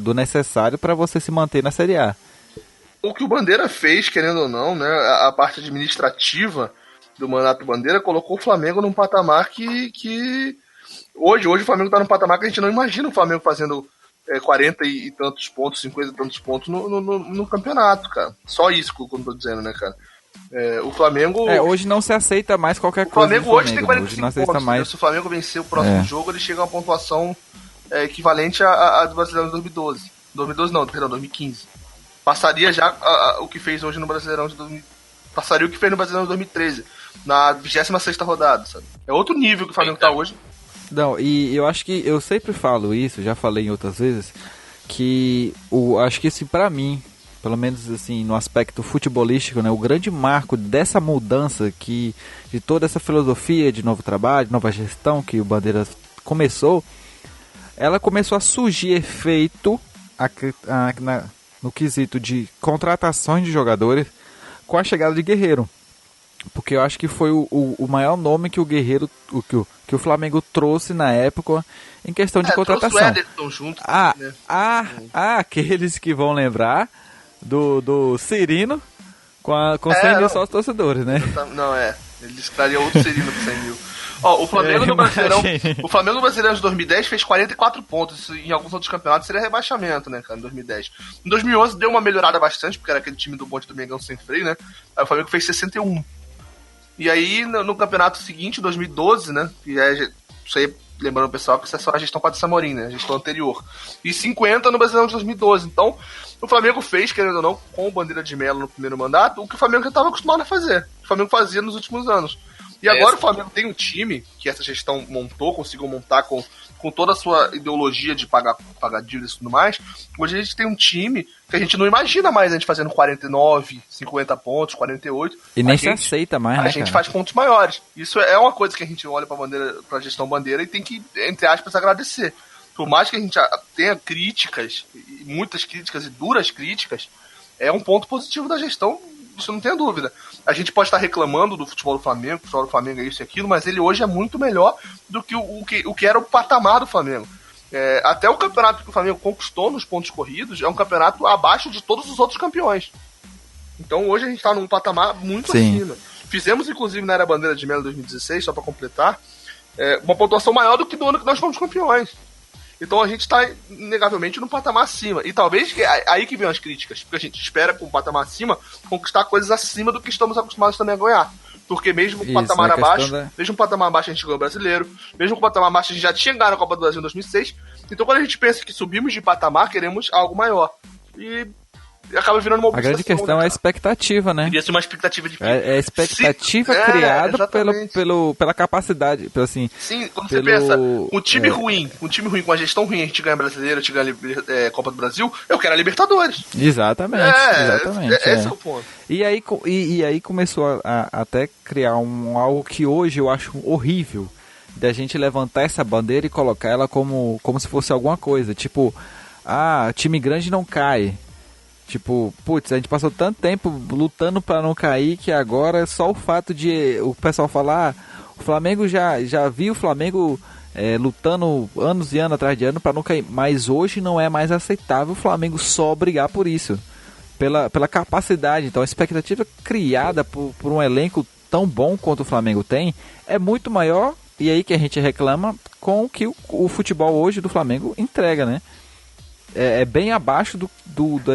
B: do necessário para você se manter na Série A.
E: O que o Bandeira fez, querendo ou não, né, a parte administrativa do mandato Bandeira colocou o Flamengo num patamar que hoje o Flamengo está num patamar que a gente não imagina o Flamengo fazendo 40 e tantos pontos, 50 e tantos pontos no campeonato, cara. Só isso que eu tô dizendo, né, cara? O Flamengo...
B: hoje não se aceita mais qualquer coisa.
E: O Flamengo hoje tem 45
B: hoje não aceita
E: pontos.
B: Mais...
E: Se o Flamengo vencer o próximo jogo, ele chega a uma pontuação equivalente à do Brasileirão de 2012. 2015. Passaria já o que fez hoje no Brasileirão de 2000. Passaria o que fez no Brasileirão de 2013. Na 26ª rodada, sabe? É outro nível que o Flamengo tá hoje.
B: Não, e eu acho que eu sempre falo isso, já falei em outras vezes, que acho que assim, pra mim, pelo menos assim, no aspecto futebolístico, né, o grande marco dessa mudança de toda essa filosofia de novo trabalho, nova gestão que o Bandeira começou, ela começou a surgir efeito no quesito de contratações de jogadores com a chegada de Guerreiro. Porque eu acho que foi o maior nome que o Guerreiro, que o Flamengo trouxe na época em questão de contratação.
E: Trouxe o Ederson junto.
B: Né? Aqueles que vão lembrar do Cirino com 100 mil sócios torcedores, né?
E: Não, eles trariam outro Cirino com 100 mil. O Flamengo no Brasileirão de 2010 fez 44 pontos. Isso, em alguns outros campeonatos seria rebaixamento, né, cara, em 2010. Em 2011 deu uma melhorada bastante, porque era aquele time do bonde do Mengão sem freio, né? Aí o Flamengo fez 61. E aí, no campeonato seguinte, 2012, né? Que isso aí, lembrando o pessoal, que isso é só a gestão Patrícia Amorim, né? A gestão anterior. E 50 no Brasileirão de 2012. Então, o Flamengo fez, querendo ou não, com o Bandeira de Melo no primeiro mandato, o que o Flamengo já estava acostumado a fazer. O Flamengo fazia nos últimos anos. E agora o Flamengo tem um time que essa gestão conseguiu montar com com toda a sua ideologia de pagar dívidas e tudo mais, hoje a gente tem um time que a gente não imagina mais a gente fazendo 49, 50 pontos, 48.
B: E nem se aceita mais, né,
E: a gente faz pontos maiores. Isso é uma coisa que a gente olha pra gestão Bandeira e tem que, entre aspas, agradecer. Por mais que a gente tenha críticas, muitas críticas e duras críticas, é um ponto positivo da gestão, isso não tem dúvida. A gente pode estar reclamando do futebol do Flamengo, o futebol do Flamengo é isso e aquilo, mas ele hoje é muito melhor do que o que era o patamar do Flamengo. Até o campeonato que o Flamengo conquistou nos pontos corridos é um campeonato abaixo de todos os outros campeões. Então hoje a gente está num patamar muito acima. Fizemos, inclusive, na Era Bandeira de Melo 2016, só para completar, uma pontuação maior do que do ano que nós fomos campeões. Então a gente está, inegavelmente, num patamar acima. E talvez aí que venham as críticas, porque a gente espera, com um patamar acima, conquistar coisas acima do que estamos acostumados também a ganhar. Porque mesmo com o patamar abaixo, mesmo com o patamar abaixo a gente ganhou o Brasileiro, mesmo com o patamar abaixo a gente já tinha ganhado a Copa do Brasil em 2006. Então quando a gente pensa que subimos de patamar, queremos algo maior. E acaba virando uma obsessão.
B: A grande questão é a expectativa, né?
E: Queria ser uma expectativa de...
B: É a expectativa criada pela capacidade, assim...
E: Sim, quando você pensa, um time ruim, com a gestão ruim, a gente ganha Brasileiro, a gente ganha Copa do Brasil, eu quero a Libertadores.
B: Exatamente.
E: Esse é o ponto.
B: E aí começou a até criar algo que hoje eu acho horrível, da gente levantar essa bandeira e colocar ela como se fosse alguma coisa, tipo, time grande não cai. Tipo, putz, a gente passou tanto tempo lutando para não cair que agora só o fato de o pessoal falar, o Flamengo já viu o Flamengo lutando anos e anos atrás de ano para não cair, mas hoje não é mais aceitável o Flamengo só brigar por isso, pela capacidade. Então a expectativa criada por um elenco tão bom quanto o Flamengo tem é muito maior, e aí que a gente reclama com o que o futebol hoje do Flamengo entrega, né? É bem abaixo da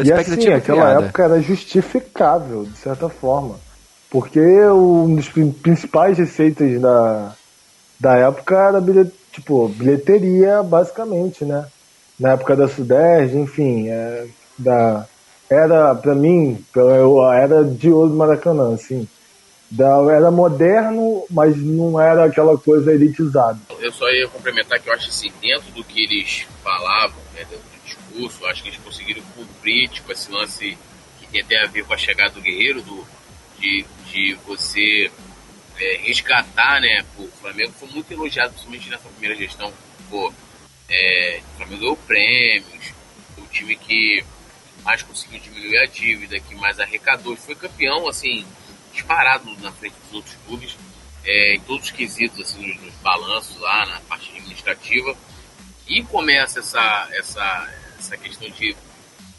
B: expectativa
C: criada. E assim, aquela
B: criada.
C: época era justificável, de certa forma. Porque um dos principais receitas da época era bilheteria, basicamente, né? Na época da Sudeste, enfim, era, pra mim, era de ouro do Maracanã, assim. Era moderno, mas não era aquela coisa elitizada.
D: Eu só ia complementar que eu acho assim, dentro do que eles falavam, né, discurso, acho que eles conseguiram cumprir, tipo, esse lance que tem até a ver com a chegada do Guerreiro, de você resgatar, né? O Flamengo foi muito elogiado, principalmente nessa primeira gestão. O Flamengo ganhou prêmios, foi o time que mais conseguiu diminuir a dívida, que mais arrecadou, foi campeão, assim, disparado na frente dos outros clubes, em todos os quesitos, assim, nos balanços lá, na parte administrativa. E começa essa questão de,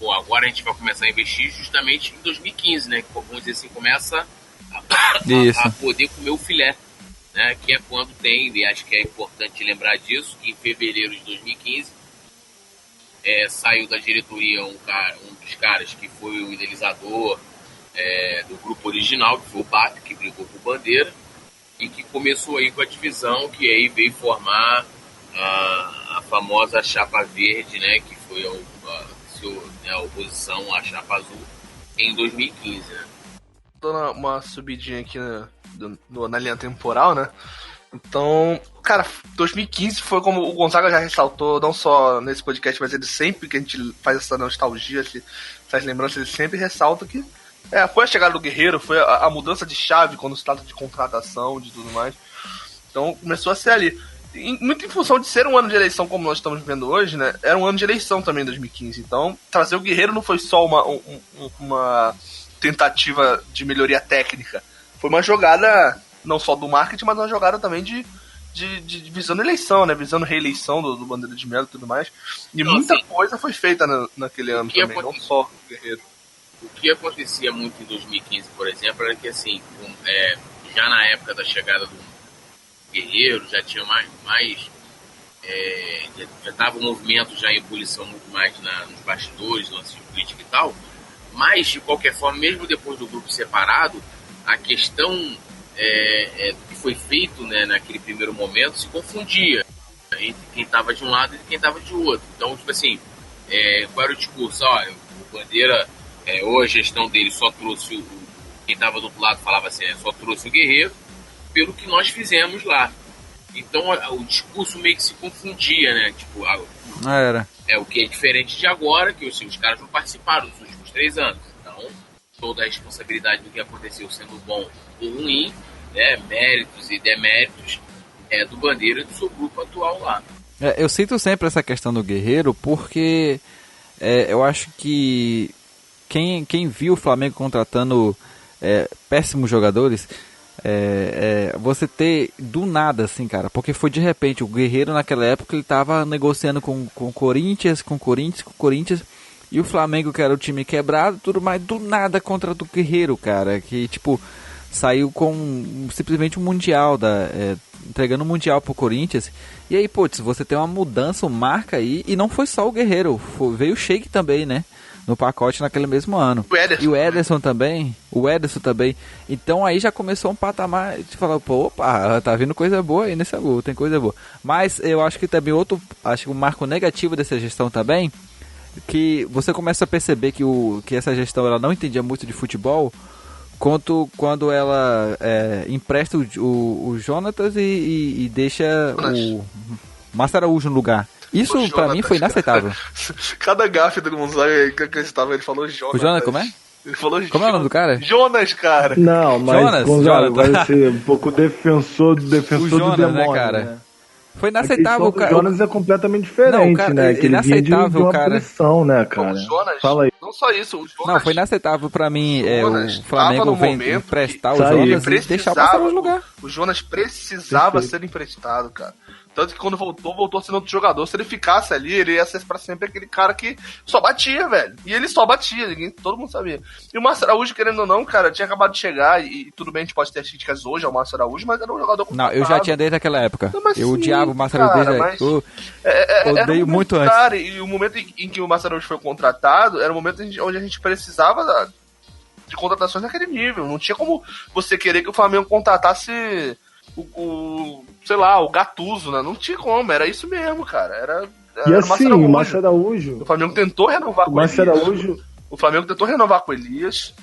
D: agora a gente vai começar a investir justamente em 2015, né? Vamos dizer assim, começa a poder comer o filé, né? Que é quando tem, e acho que é importante lembrar disso, que em fevereiro de 2015 saiu da diretoria um dos caras que foi o idealizador do grupo original, que foi o BAP, que brigou com o Bandeira, e que começou aí com a divisão, que aí veio formar a famosa chapa verde, né, que foi a oposição à chapa azul em 2015, né?
E: Dando uma subidinha aqui na linha temporal, né? Então, cara, 2015 foi como o Gonzaga já ressaltou, não só nesse podcast, mas ele sempre que a gente faz essa nostalgia, faz lembrança, ele sempre ressalta que foi a chegada do Guerreiro, foi a mudança de chave quando se trata de contratação, de tudo mais. Então começou a ser ali. Muito em função de ser um ano de eleição como nós estamos vivendo hoje, né? Era um ano de eleição também em 2015. Então, trazer o Guerreiro não foi só uma tentativa de melhoria técnica. Foi uma jogada, não só do marketing, mas uma jogada também de visando eleição, né? Visando reeleição do Bandeira de Melo e tudo mais. E muita coisa foi feita naquele ano também, não só o Guerreiro.
D: O que acontecia muito em 2015, por exemplo, era que assim, já na época da chegada do Guerreiro, já tinha já estava o movimento já em ebulição muito mais nos bastidores, no lance de política e tal, mas de qualquer forma, mesmo depois do grupo separado, a questão que foi feito, né, naquele primeiro momento se confundia entre quem estava de um lado e quem estava de outro. Então, tipo assim, qual era o discurso? Olha, o Bandeira, ou a gestão dele só trouxe quem estava do outro lado falava assim, só trouxe o Guerreiro pelo que nós fizemos lá. Então o discurso meio que se confundia, né? Tipo,
B: Era.
D: o que é diferente de agora, que os caras não participaram dos últimos 3 anos. Então, toda a responsabilidade do que aconteceu, sendo bom ou ruim, né? Méritos e deméritos, é do Bandeira e do seu grupo atual lá.
B: Eu sinto sempre essa questão do Guerreiro, porque eu acho que quem viu o Flamengo contratando péssimos jogadores, você ter do nada, assim, cara, porque foi de repente, o Guerreiro naquela época ele tava negociando com Corinthians, e o Flamengo, que era o time quebrado, tudo mais, do nada contra o Guerreiro, cara, que tipo, saiu com simplesmente um Mundial, entregando um Mundial pro Corinthians, e aí, putz, você tem uma mudança, uma marca aí, e não foi só o Guerreiro, veio o Sheik também, né? No pacote naquele mesmo ano. E o Ederson também. Então aí já começou um patamar de falar, pô, opa, tá vindo coisa boa aí nesse gol, tem coisa boa. Mas eu acho que também acho que um marco negativo dessa gestão também, que você começa a perceber que essa gestão ela não entendia muito de futebol, quando ela empresta o Jonatas e deixa o Márcio Araújo no lugar. Isso pra mim foi inaceitável.
E: Cada gafe do Gonzaga que acreditava, ele falou Jonas.
B: O Jonas, como é?
E: Ele falou
B: Como é o nome do cara?
E: Jonas, cara.
C: Não, mas Gonzaga vai ser um pouco defensor do
B: Jonas,
C: demônio,
B: né, cara?
C: Né?
B: Foi inaceitável, cara.
C: O Jonas é completamente diferente,
B: cara,
C: né? Que ele vinha de uma pressão, né, cara?
E: O Jonas,
C: fala aí.
E: não só isso, o Jonas...
B: Não, foi inaceitável pra mim o Flamengo emprestar o Jonas e deixar passar no lugar.
E: O Jonas precisava ser emprestado, cara. Tanto que quando voltou sendo outro jogador. Se ele ficasse ali, ele ia ser pra sempre aquele cara que só batia, velho. E ele só batia, todo mundo sabia. E o Márcio Araújo, querendo ou não, cara, tinha acabado de chegar. E tudo bem, a gente pode ter as críticas hoje ao Márcio Araújo, mas era um jogador complicado.
B: Não, eu já tinha desde aquela época.
E: Não,
B: eu odiava o Márcio Araújo desde... Eu odeio muito antes.
E: Cara, e o momento em que o Márcio Araújo foi contratado, era o momento onde a gente precisava de contratações naquele nível. Não tinha como você querer que o Flamengo contratasse... sei lá, o Gattuso, né? Não tinha como, era isso mesmo, cara. Era
C: e assim, o Márcio Araújo...
E: O Flamengo tentou renovar com o Elias. O Flamengo tentou renovar com o Elias.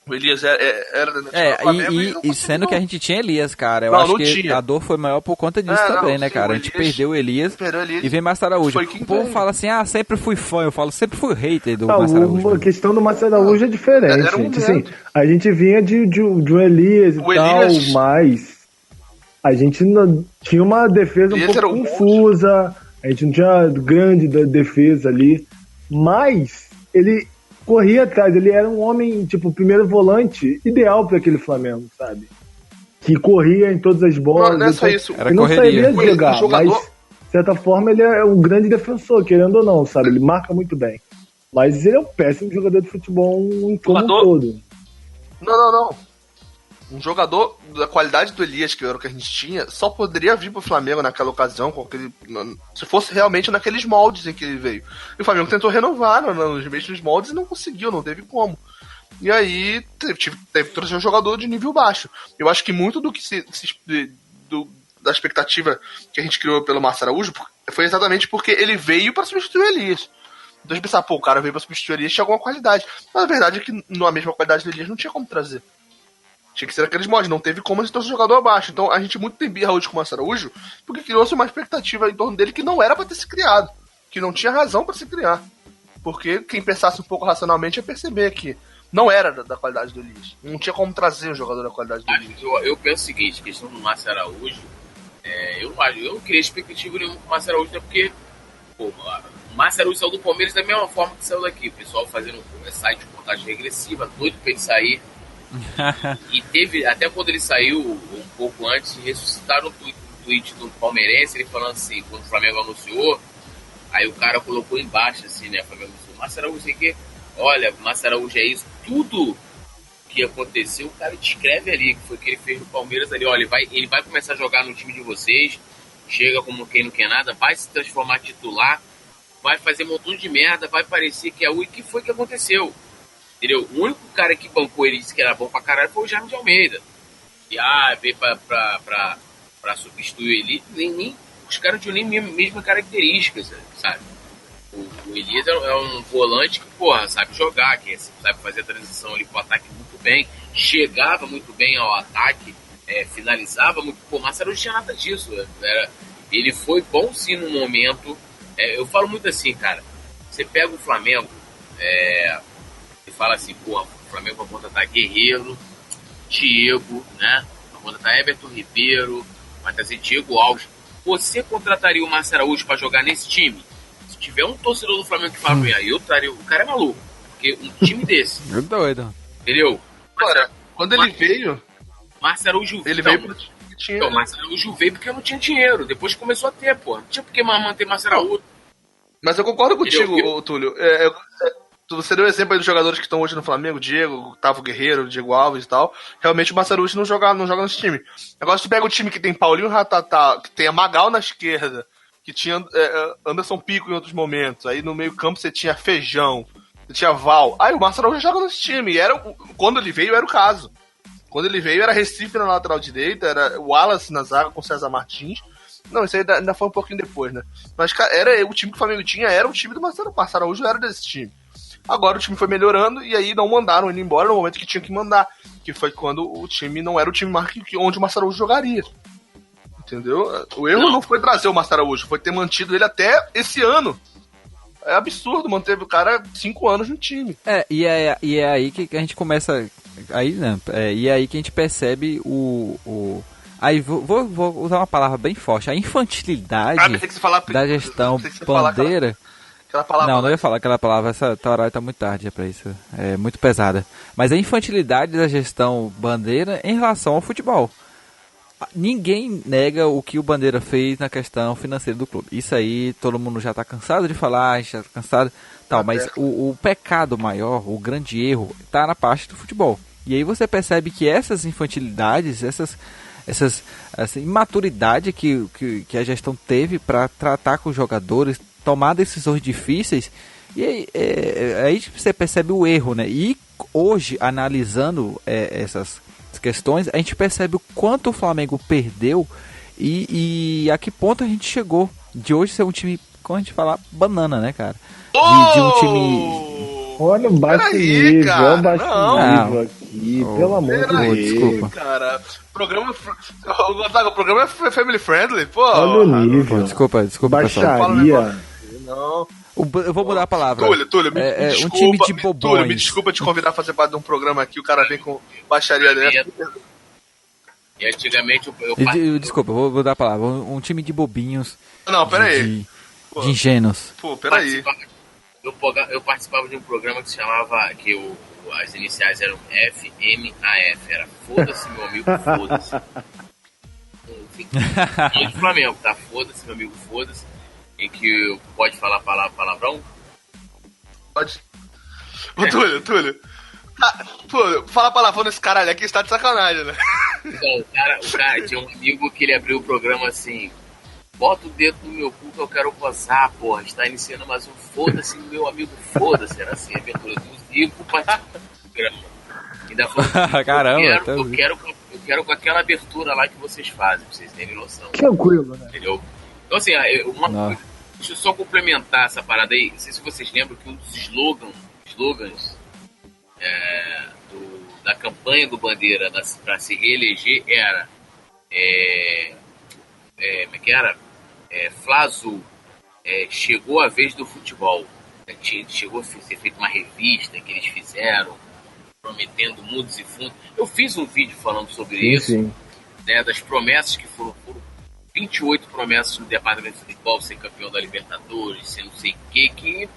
E: O Elias era
B: e sendo que a gente tinha Elias, cara. Eu acho que a dor foi maior por conta disso também, né, cara? A gente perdeu o Elias e vem Márcio Araújo. O povo fala assim, sempre fui fã. Eu falo, sempre fui hater do Márcio Araújo.
C: A questão do Márcio Araújo é diferente, gente. Assim, a gente vinha de um Elias e tal, mas... A gente não, tinha uma defesa um pouco confusa, a gente não tinha grande defesa ali, mas ele corria atrás, ele era um homem, tipo, primeiro volante ideal para aquele Flamengo, sabe? Que corria em todas as bolas.
E: Não é só isso.
B: Era correria.
C: Não sabia jogar, mas de certa forma ele é um grande defensor, querendo ou não, sabe? Ele marca muito bem. Mas ele é um péssimo jogador de futebol como um todo.
E: Não. Um jogador da qualidade do Elias, que era o que a gente tinha, só poderia vir pro Flamengo naquela ocasião, se fosse realmente naqueles moldes em que ele veio. E o Flamengo tentou renovar nos mesmos moldes e não conseguiu, não teve como. E aí teve que trazer um jogador de nível baixo. Eu acho que muito do que da expectativa que a gente criou pelo Márcio Araújo foi exatamente porque ele veio para substituir o Elias. Então a gente pensava, o cara veio para substituir o Elias, tinha alguma qualidade. Mas a verdade é que na mesma qualidade do Elias não tinha como trazer. Tinha que ser aqueles mods, não teve como a gente trouxe o jogador abaixo. Então a gente muito tem birra hoje com o Márcio Araújo, porque criou-se uma expectativa em torno dele que não era para ter se criado, que não tinha razão para se criar. Porque quem pensasse um pouco racionalmente ia perceber que não era da qualidade do Elias. Não tinha como trazer um jogador da qualidade do Elias.
D: Eu penso o seguinte, questão do Márcio Araújo, eu não criei expectativa nenhuma com o Márcio Araújo, né, porque o Márcio Araújo saiu do Palmeiras da mesma forma que saiu daqui. O pessoal fazendo site de contagem regressiva, doido pra ele sair. E teve, até quando ele saiu um pouco antes, ressuscitaram o tweet do palmeirense, ele falando assim, quando o Flamengo anunciou, aí o cara colocou embaixo assim, né, o Flamengo anunciou, Márcio Araújo, sei que, olha, Márcio Araújo é isso, tudo que aconteceu, o cara descreve ali, que foi o que ele fez no Palmeiras ali, olha, ele vai começar a jogar no time de vocês, chega como quem não quer nada, vai se transformar titular, vai fazer um montão de merda, vai parecer que é o que foi que aconteceu. Entendeu? O único cara que bancou ele disse que era bom pra caralho foi o Jaime de Almeida. E veio pra substituir ele. Nem os caras tinham nem a mesma característica, sabe? O Elias é um volante que, porra, sabe jogar, que sabe fazer a transição ali pro ataque muito bem, chegava muito bem ao ataque, finalizava muito. Pô, o Márcio não tinha nada disso. Ele foi bom sim no momento. Eu falo muito assim, cara. Você pega o Flamengo e fala assim, pô, o Flamengo vai contratar Guerreiro, Diego, né? Vai contratar Everton Ribeiro, vai trazer Diego Alves. Você contrataria o Márcio Araújo pra jogar nesse time? Se tiver um torcedor do Flamengo que fala, eu traria. O cara é maluco. Porque um time desse.
B: É doido.
D: Entendeu?
E: Cara, quando ele veio.
D: Márcio Araújo
E: ele veio porque tinha.
D: Não, Márcio Araújo veio porque não tinha dinheiro. Depois começou a ter, pô. Não tinha porque manter Márcio Araújo.
E: Mas eu concordo contigo, Túlio. Você deu exemplo aí dos jogadores que estão hoje no Flamengo, Diego, Gustavo Guerreiro, Diego Alves e tal. Realmente o Márcio Araújo não joga nesse time. Agora, se tu pega o time que tem Paulinho Ratatá, que tem a Magal na esquerda, que tinha Anderson Pico em outros momentos, aí no meio campo você tinha Feijão, você tinha Val. Aí o Márcio Araújo joga nesse time. E quando ele veio, era o caso. Quando ele veio, era Recife na lateral direita, era o Wallace na zaga com César Martins. Não, isso aí ainda foi um pouquinho depois, né? Mas, cara, o time que o Flamengo tinha, era o time do Márcio Araújo, era desse time. Agora o time foi melhorando e aí não mandaram ele embora no momento que tinha que mandar. Que foi quando o time não era o time onde o Márcio Araújo jogaria. Entendeu? O erro não foi trazer o Márcio Araújo, foi ter mantido ele até esse ano. É absurdo, manteve o cara 5 anos no time.
B: E é aí que a gente começa. Aí, né? E é aí que a gente percebe Aí vou usar uma palavra bem forte. A infantilidade da gestão Bandeira. Não ia falar aquela palavra. Essa hora tá muito tarde pra isso. É muito pesada. Mas a infantilidade da gestão Bandeira em relação ao futebol. Ninguém nega o que o Bandeira fez na questão financeira do clube. Isso aí todo mundo já tá cansado de falar, já tá cansado. Mas o pecado maior, o grande erro, tá na parte do futebol. E aí você percebe que essas infantilidades, essa imaturidade que a gestão teve para tratar com os jogadores, tomar decisões difíceis, e aí você percebe o erro, né? E hoje, analisando essas questões, a gente percebe o quanto o Flamengo perdeu e a que ponto a gente chegou de hoje ser um time, como a gente fala, banana, né, cara? De um time...
C: Olha o baixo nível, olha o baixo nível aqui, pelo amor de Deus.
B: Desculpa.
E: Cara, o programa é family friendly, pô.
C: Olha o nível.
B: Desculpa,
C: baixaria.
E: Não.
B: Eu vou mudar a palavra.
E: Túlio, me desculpa,
B: um time de bobões.
E: Túlio, me desculpa te convidar a fazer parte de um programa aqui, o cara vem com baixaria dessa.
D: E antigamente
B: Desculpa, eu vou mudar a palavra. Um time de bobinhos.
E: Não, peraí.
B: De ingênuos.
E: Pô, peraí.
D: Eu participava de um programa que se chamava, as iniciais eram FMAF, era Foda-se, meu amigo, foda-se. Enfim, do Flamengo, tá? Foda-se, meu amigo, foda-se. Em que pode falar palavrão?
E: Pode. Ô, Túlio. Pô, fala palavrão nesse caralho aqui, está de sacanagem, né?
D: Então, o cara tinha um amigo que ele abriu o programa assim: bota o dedo no meu cu que eu quero gozar, porra. Está iniciando mais um foda-se, meu amigo, foda-se. Era assim, a abertura do Zico para o programa. Ainda falou,
B: caramba,
D: eu quero com aquela abertura lá que vocês fazem, pra vocês terem noção.
C: Tranquilo, né?
D: Entendeu? Então, assim, deixa eu só complementar essa parada aí. Não sei se vocês lembram que um dos slogans da campanha do Bandeira para se reeleger era como é que era? Fla Azul, chegou a vez do futebol. Chegou a ser feita uma revista que eles fizeram, prometendo mundos e fundos. Eu fiz um vídeo falando sobre isso, né, das promessas que foram 28 promessas no departamento de futebol, ser campeão da Libertadores, ser não sei o que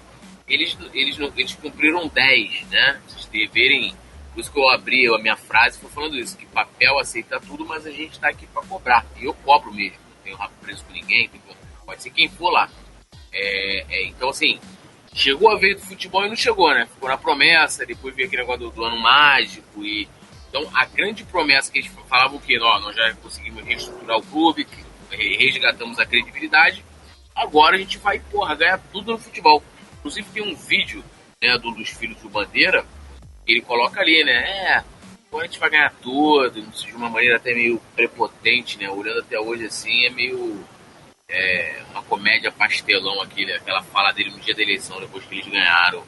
D: eles cumpriram 10, né? Vocês verem, por isso que eu abri a minha frase, foi falando isso, que papel aceita tudo, mas a gente está aqui para cobrar. E eu cobro mesmo, não tenho rabo preso com ninguém, pode ser quem for lá. Então, assim, chegou a vez do futebol e não chegou, né? Ficou na promessa, depois veio aquele negócio do ano mágico. Então, a grande promessa que eles falavam o quê? Nós já conseguimos reestruturar o clube, resgatamos a credibilidade, agora a gente vai, ganhar tudo no futebol. Inclusive tem um vídeo, né, dos filhos do Bandeira, ele coloca ali, né, agora a gente vai ganhar tudo, de uma maneira até meio prepotente, né, olhando até hoje assim, é meio uma comédia pastelão aqui, né, aquela fala dele no dia da eleição, depois que eles ganharam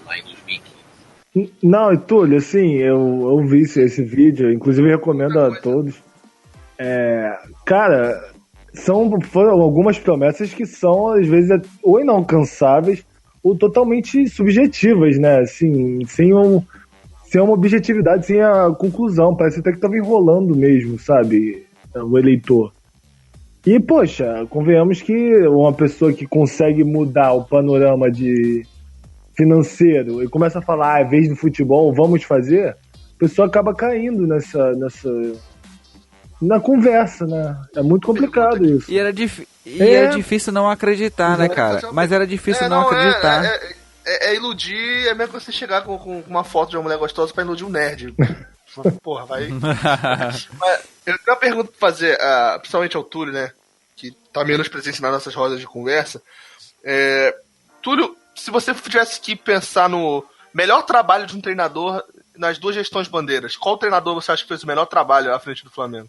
D: lá em 2015.
C: Não, e Túlio, assim, eu vi esse vídeo, inclusive recomendo a todos. Cara, foram algumas promessas que são, às vezes, ou inalcançáveis ou totalmente subjetivas, né? Assim, sem uma objetividade, sem a conclusão. Parece até que tava enrolando mesmo, sabe? O eleitor. E, poxa, convenhamos que uma pessoa que consegue mudar o panorama financeiro e começa a falar, em vez do futebol, vamos fazer, a pessoa acaba caindo na conversa, né? É muito complicado isso.
B: E era difícil não acreditar, né, cara? Mas era difícil não acreditar.
E: Iludir, é mesmo que você chegar com uma foto de uma mulher gostosa pra iludir um nerd. Porra, vai. Mas eu tenho uma pergunta pra fazer, principalmente ao Túlio, né? Que tá menos presente nas nossas rodas de conversa. Túlio, se você tivesse que pensar no melhor trabalho de um treinador nas duas gestões bandeiras, qual treinador você acha que fez o melhor trabalho à frente do Flamengo?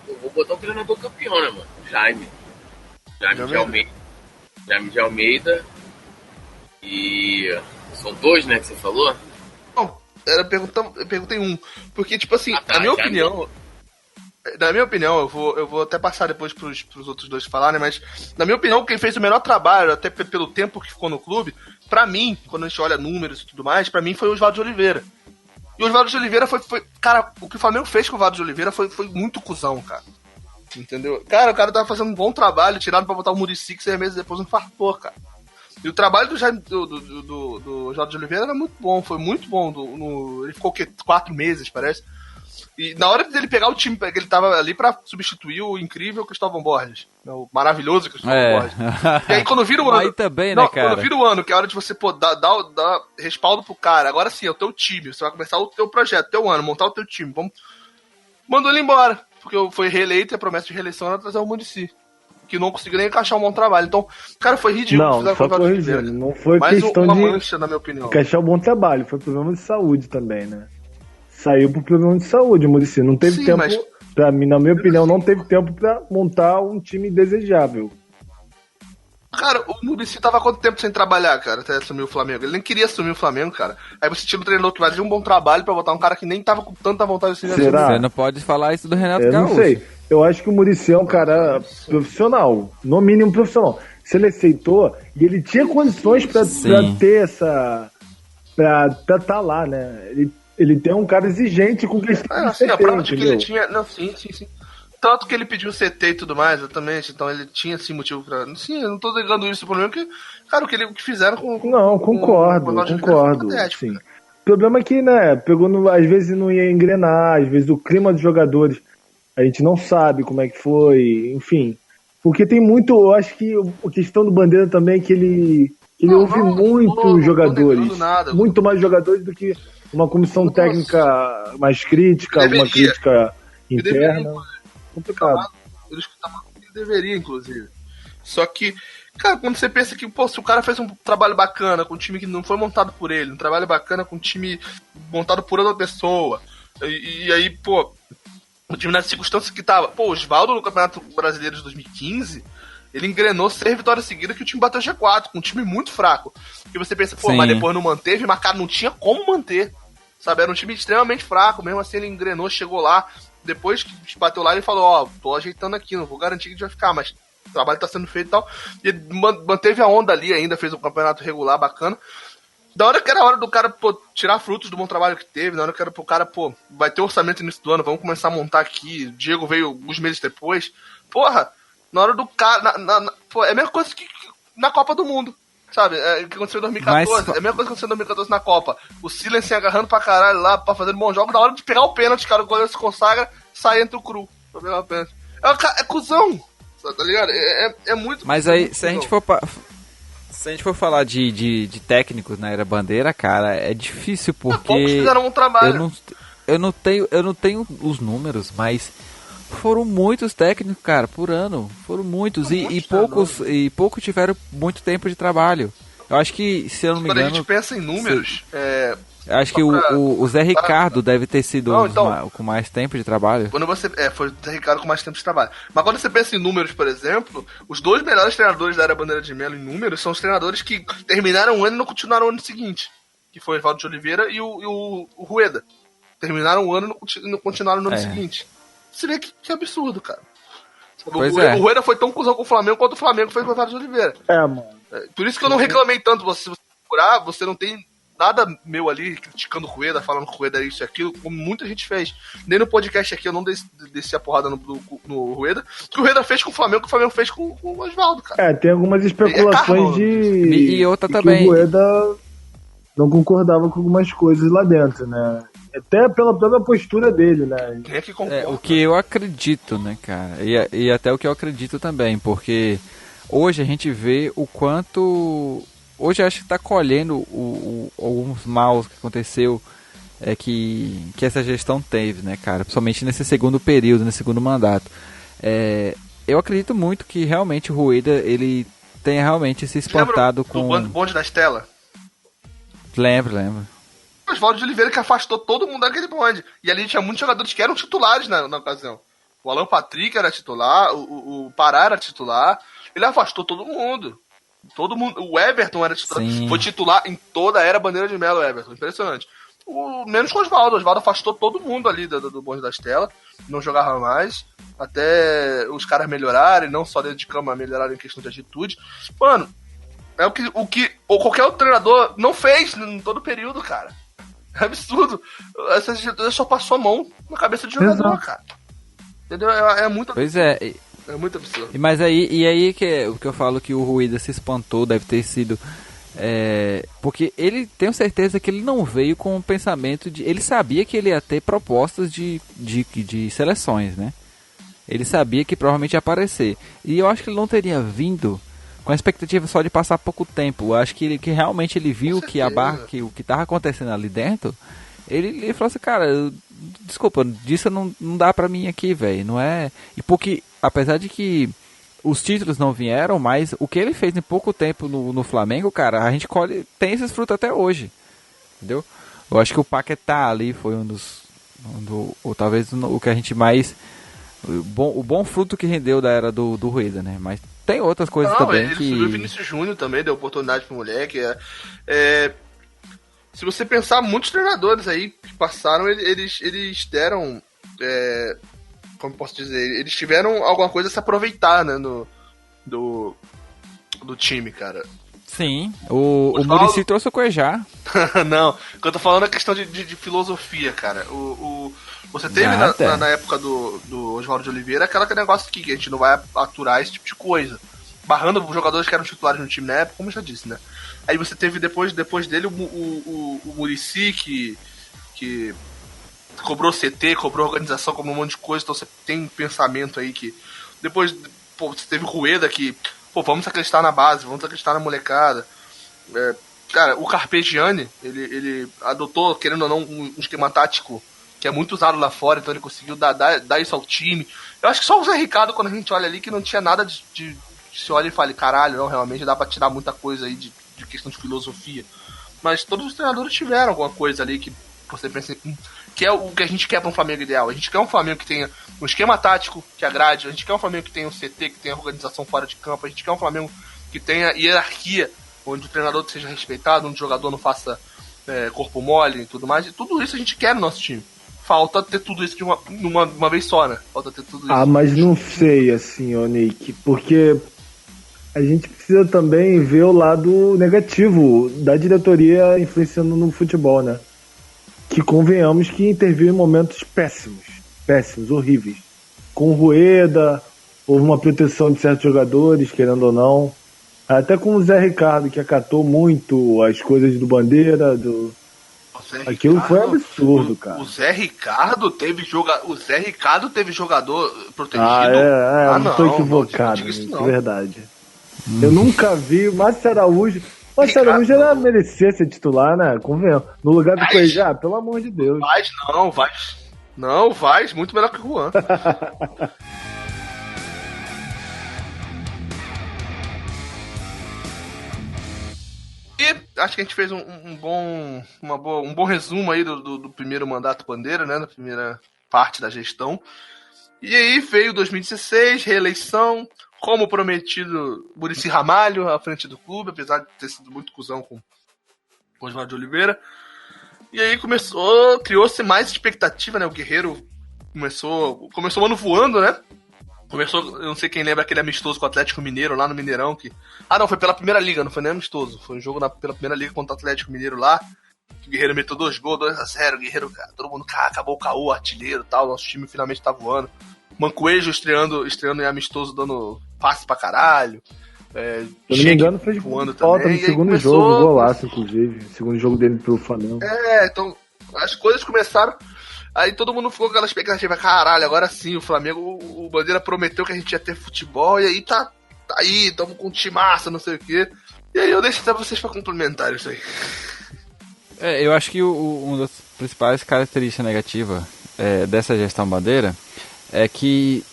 D: Eu vou botar o treinador campeão, né, mano? Jaime de Almeida. E são dois, né, que você falou?
E: Não, eu perguntei um. Porque, tipo assim, na minha opinião, eu vou até passar depois pros outros dois falarem, mas na minha opinião, quem fez o melhor trabalho, até pelo tempo que ficou no clube, pra mim, quando a gente olha números e tudo mais, pra mim foi o Oswaldo de Oliveira. E o Oswaldo de Oliveira foi... Cara, o que o Flamengo fez com o Oswaldo de Oliveira foi muito cuzão, cara. Entendeu? Cara, o cara tava fazendo um bom trabalho, tirado pra botar o Muricy, que 6 meses depois não fartou, cara. E o trabalho do Oswaldo de Oliveira era muito bom, foi muito bom. Ele ficou 4 meses, parece. E na hora dele pegar o time, ele tava ali pra substituir o incrível Cristóvão Borges. O maravilhoso Cristóvão Borges. E aí quando vira o ano...
B: Aí também, né, cara?
E: Quando vira o ano, que é a hora de você dar respaldo pro cara, agora sim, é o teu time, você vai começar o teu projeto, teu ano, montar o teu time. Mandou ele embora, porque foi reeleito e a promessa de reeleição era trazer o Muricy, que não conseguiu nem encaixar um bom trabalho. Então, cara, foi ridículo.
C: Não, só corrigindo, não foi
E: mais
C: questão
E: uma
C: de
E: mancha, na minha opinião.
C: encaixar um bom trabalho, foi problema de saúde também, né? Saiu por problema de saúde, o Muricy. Não teve tempo, pra mim, na minha opinião, não teve tempo pra montar um time desejável.
E: Cara, o Muricy tava há quanto tempo sem trabalhar, cara, até assumir o Flamengo? Ele nem queria assumir o Flamengo, cara. Aí você tira um treinador que fazia um bom trabalho pra botar um cara que nem tava com tanta vontade de assumir.
B: Você não pode falar isso do Renato Gaúcho.
C: Eu não sei. Eu acho que o Muricy é um cara profissional, no mínimo profissional. Se ele aceitou, e ele tinha condições pra ter essa... pra tá lá, né? Ele tem um cara exigente com questão de CT,
E: a prova de que
C: entendeu?
E: ele tinha... Não, sim. Tanto que ele pediu CT e tudo mais, exatamente. Então ele tinha, sim, motivo pra... Sim, eu não tô negando isso, o problema é que... Cara, o que fizeram com...
C: Não, concordo. Sim. O problema é que, né, às vezes não ia engrenar, às vezes o clima dos jogadores, a gente não sabe como é que foi, enfim. Porque tem muito... Eu acho que a questão do Bandeira também é que ele ouve muito jogadores. Muito mais jogadores do que uma comissão técnica mais crítica, alguma crítica interna. Complicado.
E: Ele escuta mais do que ele deveria, inclusive. Só que, cara, quando você pensa que, se o cara fez um trabalho bacana com um time que não foi montado por ele, um trabalho bacana com um time montado por outra pessoa, e aí, o time nas circunstâncias que tava... o Oswaldo no Campeonato Brasileiro de 2015... Ele engrenou 6 vitórias seguidas que o time bateu G4, com um time muito fraco. E você pensa, mas depois não manteve, mas cara, não tinha como manter. Sabe, era um time extremamente fraco, mesmo assim ele engrenou, chegou lá. Depois que bateu lá, ele falou, tô ajeitando aqui, não vou garantir que a gente vai ficar, mas o trabalho tá sendo feito e tal. E ele manteve a onda ali ainda, fez um campeonato regular bacana. Da hora que era a hora do cara, tirar frutos do bom trabalho que teve, na hora que era pro cara, vai ter orçamento no início do ano, vamos começar a montar aqui. O Diego veio alguns meses depois. Na hora do cara... é a mesma coisa que na Copa do Mundo, sabe? O que aconteceu em 2014. É a mesma coisa que aconteceu em 2014 na Copa. O Silas se agarrando pra caralho lá, pra fazer um bom jogo. Na hora de pegar o pênalti, cara, o goleiro se consagra, sai entre o cru pra pegar o pênalti. É cuzão, tá ligado? É muito...
B: Mas aí, se a gente for falar de técnicos na era Bandeira, cara, é difícil porque...
E: Poucos fizeram um trabalho.
B: Eu não tenho os números, mas... Foram muitos técnicos, cara, por ano. Foram muitos. E poucos tiveram muito tempo de trabalho. Eu acho que, se eu não me engano...
E: Quando a gente pensa em números...
B: acho que o Zé Ricardo deve ter sido com mais tempo de trabalho.
E: Quando você... foi o Zé Ricardo com mais tempo de trabalho. Mas quando você pensa em números, por exemplo, os 2 melhores treinadores da era Bandeira de Melo em números são os treinadores que terminaram o ano e não continuaram o ano seguinte. que foi o Oswaldo de Oliveira e o Rueda. Terminaram o ano e não continuaram no ano seguinte. Você vê que absurdo, cara. O Rueda foi tão cuzão com o Flamengo quanto o Flamengo foi com o Oswaldo de Oliveira.
C: Mano.
E: Por isso que eu não reclamei tanto. Se você procurar, você não tem nada meu ali criticando o Rueda, falando que o Rueda é isso e aquilo, como muita gente fez. Nem no podcast aqui eu não desci a porrada no Rueda. Que o Rueda fez com o Flamengo, que o Flamengo fez com o Oswaldo, cara.
C: Tem algumas especulações
B: E outra também.
C: Que o Rueda não concordava com algumas coisas lá dentro, né? Até pela própria postura dele, né?
E: Quem é que concorda?
B: O que eu acredito, né, cara? E até o que eu acredito também, porque hoje a gente vê o quanto... Hoje eu acho que tá colhendo alguns maus que aconteceu, que essa gestão teve, né, cara? Principalmente nesse segundo período, nesse segundo mandato. Eu acredito muito que realmente o Rueda, ele tenha realmente se espantado com...
E: O bonde da Estela?
B: Lembro.
E: O Oswaldo de Oliveira que afastou todo mundo daquele bonde. E ali tinha muitos jogadores que eram titulares na ocasião. O Alan Patrick era titular, o Pará era titular. Ele afastou todo mundo. Todo mundo. O Everton era titular.
B: Sim.
E: Foi titular em toda a era Bandeira de Melo, o Everton. Impressionante. Menos com o Oswaldo. O Oswaldo afastou todo mundo ali do bonde da Estela. Não jogava mais. Até os caras melhorarem, não só dentro de campo, mas melhorarem em questão de atitude. Mano, é o que qualquer outro treinador não fez em todo o período, cara. É absurdo. Essa diretoria só passou a mão na cabeça de jogador, cara. Entendeu? É muito absurdo.
B: Pois é.
E: É muito absurdo.
B: Mas aí que o que eu falo que o Rueda se espantou, deve ter sido... porque ele, tenho certeza que ele não veio com o pensamento de... Ele sabia que ele ia ter propostas de seleções, né? Ele sabia que provavelmente ia aparecer. E eu acho que ele não teria vindo com a expectativa só de passar pouco tempo. Eu acho que realmente ele viu que o que estava acontecendo ali dentro, ele falou assim, cara, desculpa, disso não dá pra mim aqui, velho, não é... E porque, apesar de que os títulos não vieram, mas o que ele fez em pouco tempo no Flamengo, cara, a gente tem esses frutos até hoje, entendeu? Eu acho que o Paquetá ali foi ou talvez o que a gente mais... O bom fruto que rendeu da era do Rueda, né? Mas tem outras coisas também
E: ele
B: que...
E: subiu o Vinícius Júnior também, deu oportunidade pro moleque. Se você pensar, muitos treinadores aí que passaram, eles deram... como posso dizer? Eles tiveram alguma coisa a se aproveitar, né? Do time, cara.
B: Sim, o Muricy trouxe o Cuejá.
E: Não, o que eu tô falando é questão de filosofia, cara. Você teve na época do Oswaldo de Oliveira aquele negócio que a gente não vai aturar esse tipo de coisa. Barrando os jogadores que eram titulares no time na época, como eu já disse, né? Aí você teve depois dele o Muricy que cobrou CT, cobrou organização, cobrou um monte de coisa, então você tem um pensamento aí que... Depois, você teve o Rueda que... vamos acreditar na base, vamos acreditar na molecada. Cara, o Carpegiani, ele adotou, querendo ou não, um esquema tático que é muito usado lá fora, então ele conseguiu dar isso ao time. Eu acho que só o Zé Ricardo, quando a gente olha ali, que não tinha nada de se olha e fala, caralho, não, realmente dá pra tirar muita coisa aí de questão de filosofia. Mas todos os treinadores tiveram alguma coisa ali que você pensa, que é o que a gente quer pra um Flamengo ideal. A gente quer um Flamengo que tenha um esquema tático que agrade, a gente quer um Flamengo que tenha um CT, que tenha organização fora de campo, a gente quer um Flamengo que tenha hierarquia, onde o treinador seja respeitado, onde o jogador não faça corpo mole e tudo mais. E tudo isso a gente quer no nosso time. Falta ter tudo isso de uma vez só, né? Falta ter tudo isso.
C: Mas não sei, assim, ô Nick, porque a gente precisa também ver o lado negativo da diretoria influenciando no futebol, né? Que convenhamos que interviu em momentos péssimos, horríveis. Com o Rueda, houve uma proteção de certos jogadores, querendo ou não. Até com o Zé Ricardo, que acatou muito as coisas do Bandeira, aquilo foi absurdo, cara.
E: O Zé Ricardo teve jogador protegido.
C: Não tô equivocado, não, é verdade. Eu nunca vi o Márcio Araújo. O Márcio Araújo era merecer ser titular, né? Convenhamos. No lugar do Cuejá, pelo amor de Deus.
E: Vai, muito melhor que o Juan. E acho que a gente fez um bom resumo aí do primeiro mandato Bandeira, né? Da primeira parte da gestão. E aí veio 2016, reeleição, como prometido, Muricy Ramalho à frente do clube, apesar de ter sido muito cuzão com Oswaldo de Oliveira. E aí criou-se mais expectativa, né? O Guerreiro começou o ano voando, né? Eu não sei quem lembra aquele amistoso com o Atlético Mineiro lá no Mineirão. Não, foi pela Primeira Liga, não foi nem amistoso. Foi um jogo pela Primeira Liga contra o Atlético Mineiro lá. O Guerreiro meteu 2 gols, 2-0. O Guerreiro, cara, todo mundo acabou o caô, artilheiro e tal. Nosso time finalmente tá voando. Mancoejo estreando em amistoso, dando passe pra caralho.
C: Se eu não me engano, fez falta no segundo jogo, um golaço, inclusive. Segundo jogo dele pelo Flamengo.
E: Então as coisas começaram. Aí todo mundo ficou com aquela expectativa, caralho, agora sim, o Flamengo, o Bandeira prometeu que a gente ia ter futebol, e aí tá aí, tamo com timaça, não sei o quê. E aí eu deixo até vocês pra complementar isso aí.
B: Eu acho que uma das principais características negativas dessa gestão Bandeira é que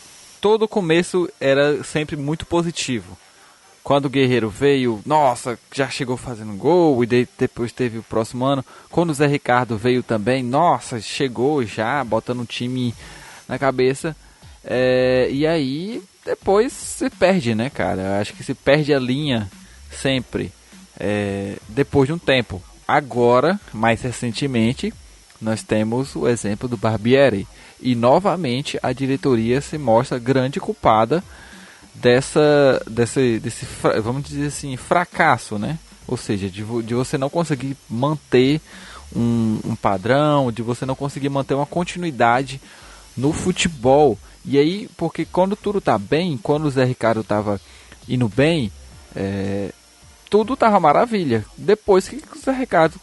B: todo o começo era sempre muito positivo. Quando o Guerreiro veio, nossa, já chegou fazendo gol, e depois teve o próximo ano. Quando o Zé Ricardo veio também, nossa, chegou já, botando um time na cabeça. E aí, depois se perde, né, cara? Acho que se perde a linha sempre, depois de um tempo. Agora, mais recentemente, nós temos o exemplo do Barbieri. E, novamente, a diretoria se mostra grande culpada desse, vamos dizer assim, fracasso, né? Ou seja, de você não conseguir manter um padrão, de você não conseguir manter uma continuidade no futebol. E aí, porque quando tudo tá bem, quando o Zé Ricardo tava indo bem, tudo tava maravilha. Depois que o Zé Ricardo,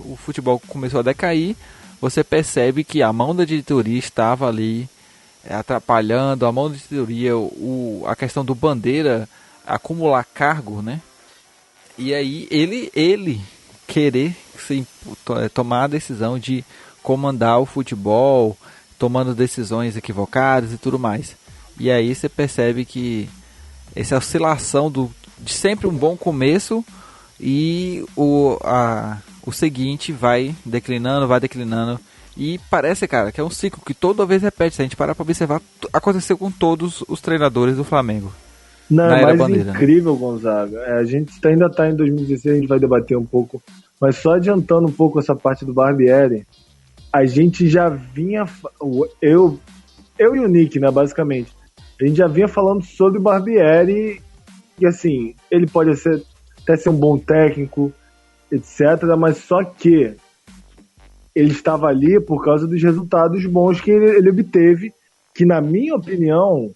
B: o futebol começou a decair, você percebe que a mão da diretoria estava ali atrapalhando, a mão da diretoria, a questão do Bandeira acumular cargo, né? E aí ele querer tomar a decisão de comandar o futebol, tomando decisões equivocadas e tudo mais. E aí você percebe que essa oscilação de sempre um bom começo e o seguinte vai declinando. E parece, cara, que é um ciclo que toda vez repete. Se a gente parar pra observar, aconteceu com todos os treinadores do Flamengo.
C: Não, é mais incrível, Gonzaga. A gente ainda tá em 2016, a gente vai debater um pouco. Mas só adiantando um pouco essa parte do Barbieri, a gente já vinha... Eu e o Nick, né, basicamente. A gente já vinha falando sobre o Barbieri. E assim, ele pode até ser um bom técnico, etc. Mas só que ele estava ali por causa dos resultados bons que ele obteve, que na minha opinião...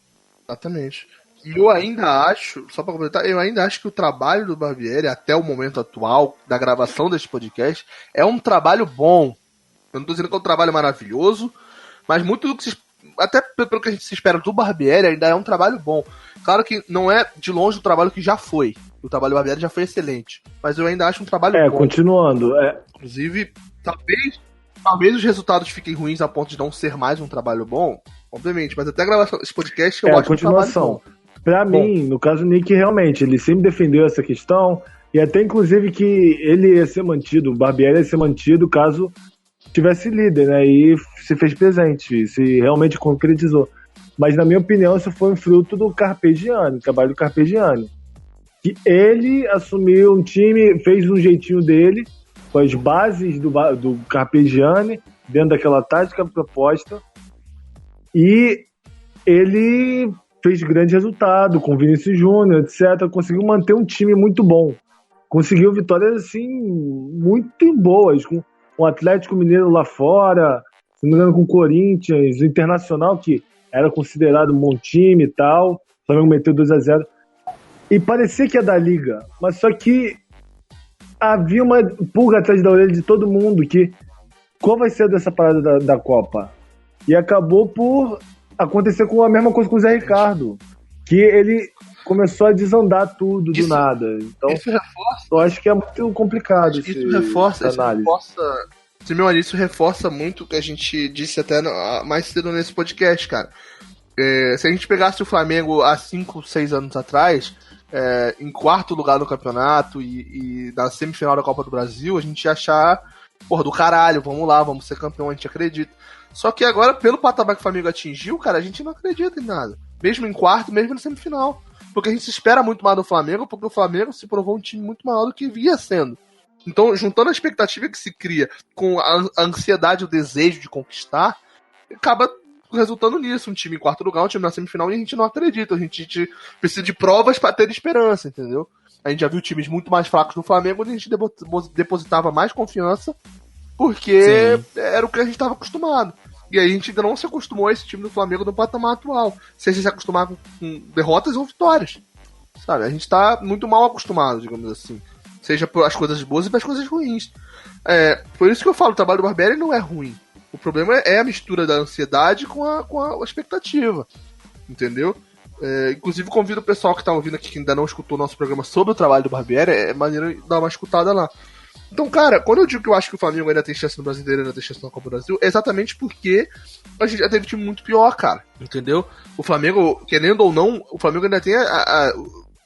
E: Exatamente. E eu ainda acho, só para completar, que o trabalho do Barbieri, até o momento atual, da gravação deste podcast, é um trabalho bom. Eu não estou dizendo que é um trabalho maravilhoso, mas muito do que até pelo que a gente se espera do Barbieri, ainda é um trabalho bom. Claro que não é de longe o trabalho que já foi. O trabalho do Barbieri já foi excelente. Mas eu ainda acho um trabalho bom.
C: Continuando.
E: Inclusive, talvez os resultados fiquem ruins a ponto de não ser mais um trabalho bom, obviamente, mas até a gravação desse podcast eu acho um trabalho bom.
C: Pra mim, no caso do Nick, realmente, ele sempre defendeu essa questão, e até inclusive que ele ia ser mantido, o Barbieri ia ser mantido caso tivesse líder, né, e se fez presente, se realmente concretizou. Mas na minha opinião, isso foi um fruto do Carpegiani, do trabalho do Carpegiani. Que ele assumiu um time, fez um jeitinho dele, com as bases do Carpegiani, dentro daquela tática proposta, e ele fez grande resultado com o Vinícius Júnior, etc. Conseguiu manter um time muito bom. Conseguiu vitórias, assim, muito boas, com o Atlético Mineiro lá fora, se não me engano, com o Corinthians, o Internacional, que era considerado um bom time e tal, o Flamengo meteu 2-0. E parecia que ia dar liga, mas só que havia uma pulga atrás da orelha de todo mundo que qual vai ser dessa parada da Copa? E acabou por acontecer com a mesma coisa com o Zé Ricardo, que ele começou a desandar tudo do nada. Então,
E: isso reforça,
C: eu acho que é muito complicado
E: isso reforça muito o que a gente disse até mais cedo nesse podcast, cara. Se a gente pegasse o Flamengo há 5, 6 anos atrás, em quarto lugar no campeonato e na semifinal da Copa do Brasil, a gente ia achar, do caralho, vamos lá, vamos ser campeão, a gente acredita. Só que agora, pelo patamar que o Flamengo atingiu, cara, a gente não acredita em nada. Mesmo em quarto, mesmo na semifinal. Porque a gente se espera muito mais do Flamengo, porque o Flamengo se provou um time muito maior do que via sendo. Então, juntando a expectativa que se cria com a ansiedade, o desejo de conquistar, acaba resultando nisso. Um time em quarto lugar, um time na semifinal, e a gente não acredita. A gente precisa de provas para ter esperança, entendeu? A gente já viu times muito mais fracos do Flamengo, onde a gente depositava mais confiança, porque era o que a gente estava acostumado. E aí a gente ainda não se acostumou a esse time do Flamengo no patamar atual. Seja se acostumar com derrotas ou vitórias. Sabe? A gente tá muito mal acostumado, digamos assim. Seja por as coisas boas e pelas coisas ruins. Por isso que eu falo, o trabalho do Barbieri não é ruim. O problema é a mistura da ansiedade com a expectativa. Entendeu? Inclusive convido o pessoal que tá ouvindo aqui, que ainda não escutou o nosso programa sobre o trabalho do Barbieri, é maneiro dar uma escutada lá. Então, cara, quando eu digo que eu acho que o Flamengo ainda tem chance no Brasileiro, ainda tem chance na Copa do Brasil, é exatamente porque a gente já teve um time muito pior, cara. Entendeu? O Flamengo, querendo ou não, o Flamengo ainda tem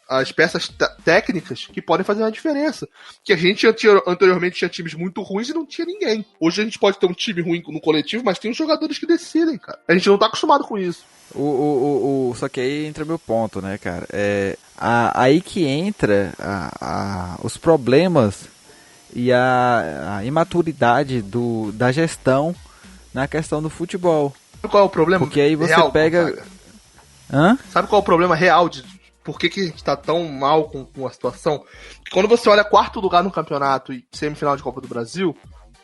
E: as peças técnicas que podem fazer uma diferença. Que a gente anteriormente tinha times muito ruins e não tinha ninguém. Hoje a gente pode ter um time ruim no coletivo, mas tem os jogadores que decidem, cara. A gente não tá acostumado com isso.
B: Só que aí entra meu ponto, né, cara? Aí que entra os problemas e a imaturidade da gestão na questão do futebol.
E: Sabe qual é o problema?
B: Porque aí você
E: real,
B: pega... Hã?
E: Sabe qual é o problema real de por que a gente tá tão mal com a situação? Quando você olha quarto lugar no campeonato e semifinal de Copa do Brasil,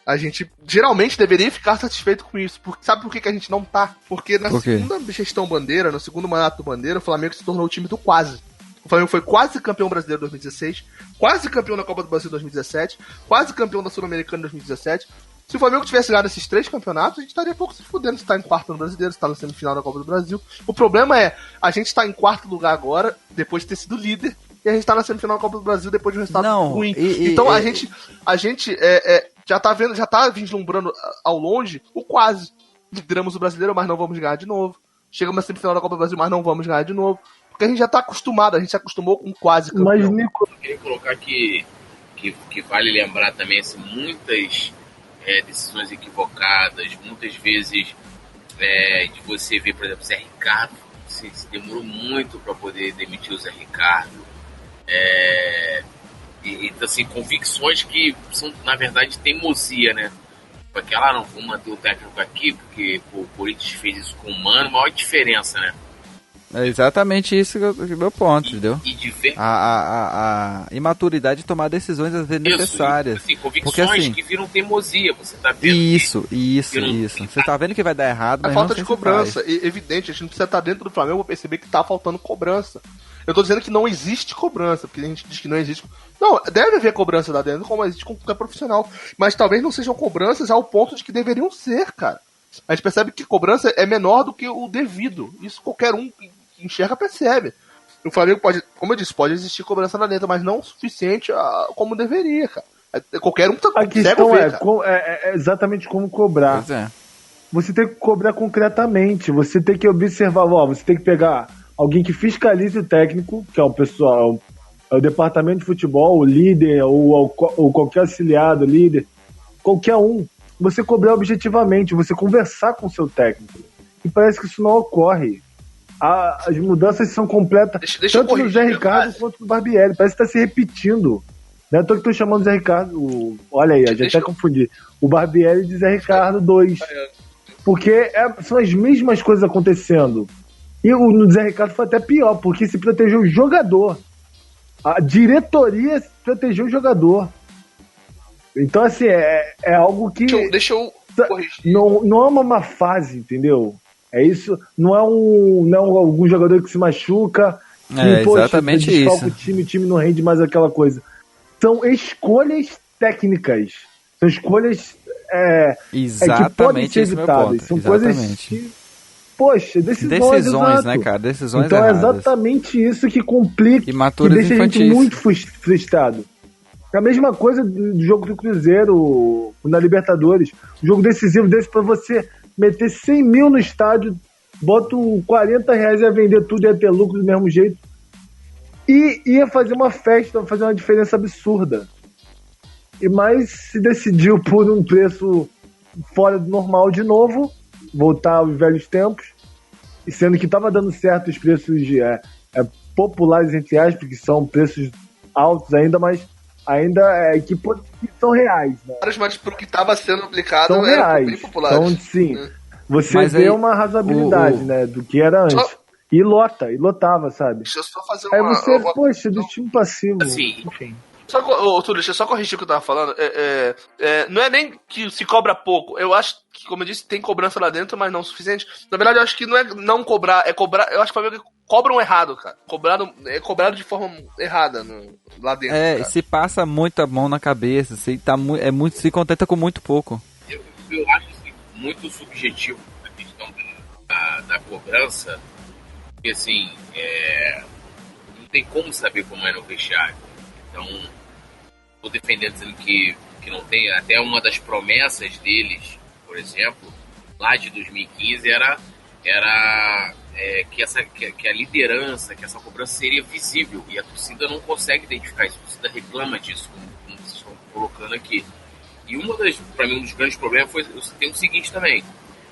E: a gente geralmente deveria ficar satisfeito com isso. Sabe por que a gente não tá? Porque na segunda gestão Bandeira, no segundo mandato do Bandeira, o Flamengo se tornou o time do quase. O Flamengo foi quase campeão brasileiro em 2016, quase campeão da Copa do Brasil em 2017, quase campeão da Sul-Americana em 2017. Se o Flamengo tivesse ganhado esses 3 campeonatos, a gente estaria pouco se fudendo se tá em quarto no Brasileiro, se tá na semifinal da Copa do Brasil. O problema é, a gente tá em quarto lugar agora, depois de ter sido líder, e a gente tá na semifinal da Copa do Brasil depois de um resultado ruim. Então a gente já tá vislumbrando ao longe o quase. Lideramos o Brasileiro, mas não vamos ganhar de novo. Chegamos na semifinal da Copa do Brasil, mas não vamos ganhar de novo. Porque a gente já tá acostumado, a gente se acostumou com quase campeão.
C: Mas, Nico...
D: Eu queria colocar que vale lembrar também assim, muitas decisões equivocadas, muitas vezes de você ver, por exemplo, o Zé Ricardo, se demorou muito para poder demitir o Zé Ricardo. Então, assim, convicções que são, na verdade, teimosia, né? Porque não, vou manter o técnico aqui, porque o Corinthians fez isso com o Mano, maior diferença, né?
B: É exatamente isso que é o meu ponto, entendeu? A imaturidade de tomar decisões às vezes necessárias.
D: Assim, convicções
B: porque, assim,
D: que viram teimosia, você tá vendo?
B: Isso. Você tá vendo que vai dar errado, mas
E: falta de cobrança, evidente, a gente não precisa estar dentro do Flamengo pra perceber que tá faltando cobrança. Eu tô dizendo que não existe cobrança, porque a gente diz que não existe. Não, deve haver cobrança lá dentro, como existe com qualquer profissional. Mas talvez não sejam cobranças ao ponto de que deveriam ser, cara. A gente percebe que cobrança é menor do que o devido. Isso qualquer um que enxerga percebe. O Flamengo pode, como eu disse, pode existir cobrança lá dentro, mas não o suficiente como deveria, cara. Qualquer um tá
C: a questão é exatamente como cobrar.
B: Pois é.
C: Você tem que cobrar concretamente. Você tem que observar, você tem que pegar alguém que fiscalize o técnico, que é o pessoal, é o departamento de futebol, o líder, ou qualquer auxiliado, líder, qualquer um. Você cobrar objetivamente, você conversar com o seu técnico. E parece que isso não ocorre. As mudanças são completas, tanto no Zé Ricardo quanto no Barbieri. Parece que está se repetindo. Não é que estou chamando o Zé Ricardo. Olha aí, já até confundi. O Barbieri de Zé Ricardo 2. Porque são as mesmas coisas acontecendo. E no Zé Ricardo foi até pior, porque se protegeu o jogador. A diretoria protegeu o jogador. Então, assim, é algo que...
E: Deixa eu corrigir.
C: Não é uma má fase, entendeu? É isso, não é algum jogador que se machuca, que,
B: exatamente isso.
C: O time não rende mais aquela coisa. São escolhas técnicas. São escolhas que podem ser evitadas. São coisas que... Poxa, decisões,
B: né, cara? Decisões
C: então
B: erradas.
C: É exatamente isso que complica, que deixa a gente muito frustrado. É a mesma coisa do jogo do Cruzeiro na Libertadores. O jogo decisivo desse pra você meter 100 mil no estádio, bota R$40 e ia vender tudo, ia ter lucro do mesmo jeito. E ia fazer uma festa, fazer uma diferença absurda. Mas se decidiu por um preço fora do normal de novo, voltar aos velhos tempos, e sendo que estava dando certo os preços populares, entre aspas, que são preços altos ainda, mas ainda que são reais, né?
E: Mas pro que estava sendo aplicado
C: são
E: era
C: reais.
E: bem populares.
C: Então, sim, você vê aí, uma razoabilidade, né, do que era antes. E lotava, sabe?
E: Deixa eu só fazer
C: aí você, poxa, do time passivo.
D: Assim,
C: enfim.
E: Túlio, deixa eu só corrigir o que eu tava falando. Não é nem que se cobra pouco. Eu acho que, como eu disse, tem cobrança lá dentro, mas não o suficiente. Na verdade, eu acho que não é não cobrar, é cobrar. Eu acho que o Flamengo cobram errado, cara. É cobrado de forma errada lá dentro. Cara.
B: Se passa muita mão na cabeça, se contenta com muito pouco.
D: Eu acho assim, muito subjetivo a questão da cobrança. Porque assim, não tem como saber como é no vestiário. Então, estou defendendo, dizendo que não tem. Até uma das promessas deles, por exemplo, lá de 2015, era que a liderança, que essa cobrança seria visível. E a torcida não consegue identificar isso. A torcida reclama disso, como vocês estão colocando aqui. E para mim, um dos grandes problemas tem o seguinte também.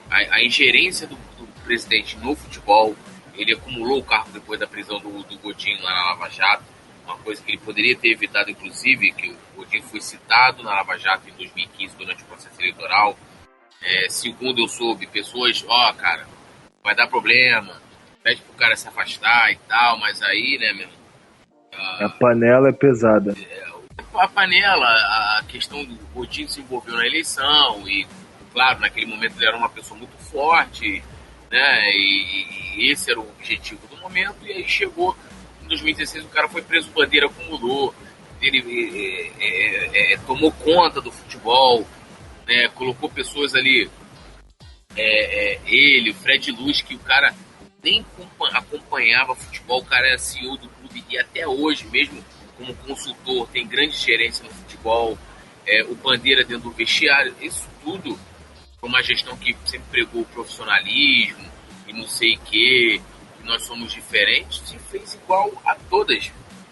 D: A ingerência do presidente no futebol. Ele acumulou o cargo depois da prisão do Godinho lá na Lava Jato. Uma coisa que ele poderia ter evitado, inclusive, que o Godinho foi citado na Lava Jato em 2015 durante o processo eleitoral. Segundo eu soube, pessoas, cara, vai dar problema, pede pro cara se afastar e tal, mas aí, né, meu...
C: A panela é pesada.
D: A panela, a questão do Godinho se envolveu na eleição e, claro, naquele momento ele era uma pessoa muito forte, né, e esse era o objetivo do momento, e aí chegou em 2016, o cara foi preso, bandeira acumulou, ele tomou conta do futebol, né, colocou pessoas ali, ele, o Fred Luz, que o cara nem acompanhava futebol, o cara era CEO do clube, e até hoje, mesmo como consultor, tem grande gerência no futebol, o Bandeira dentro do vestiário, isso tudo foi uma gestão que sempre pregou o profissionalismo e não sei o que nós somos diferentes, se fez igual a todas,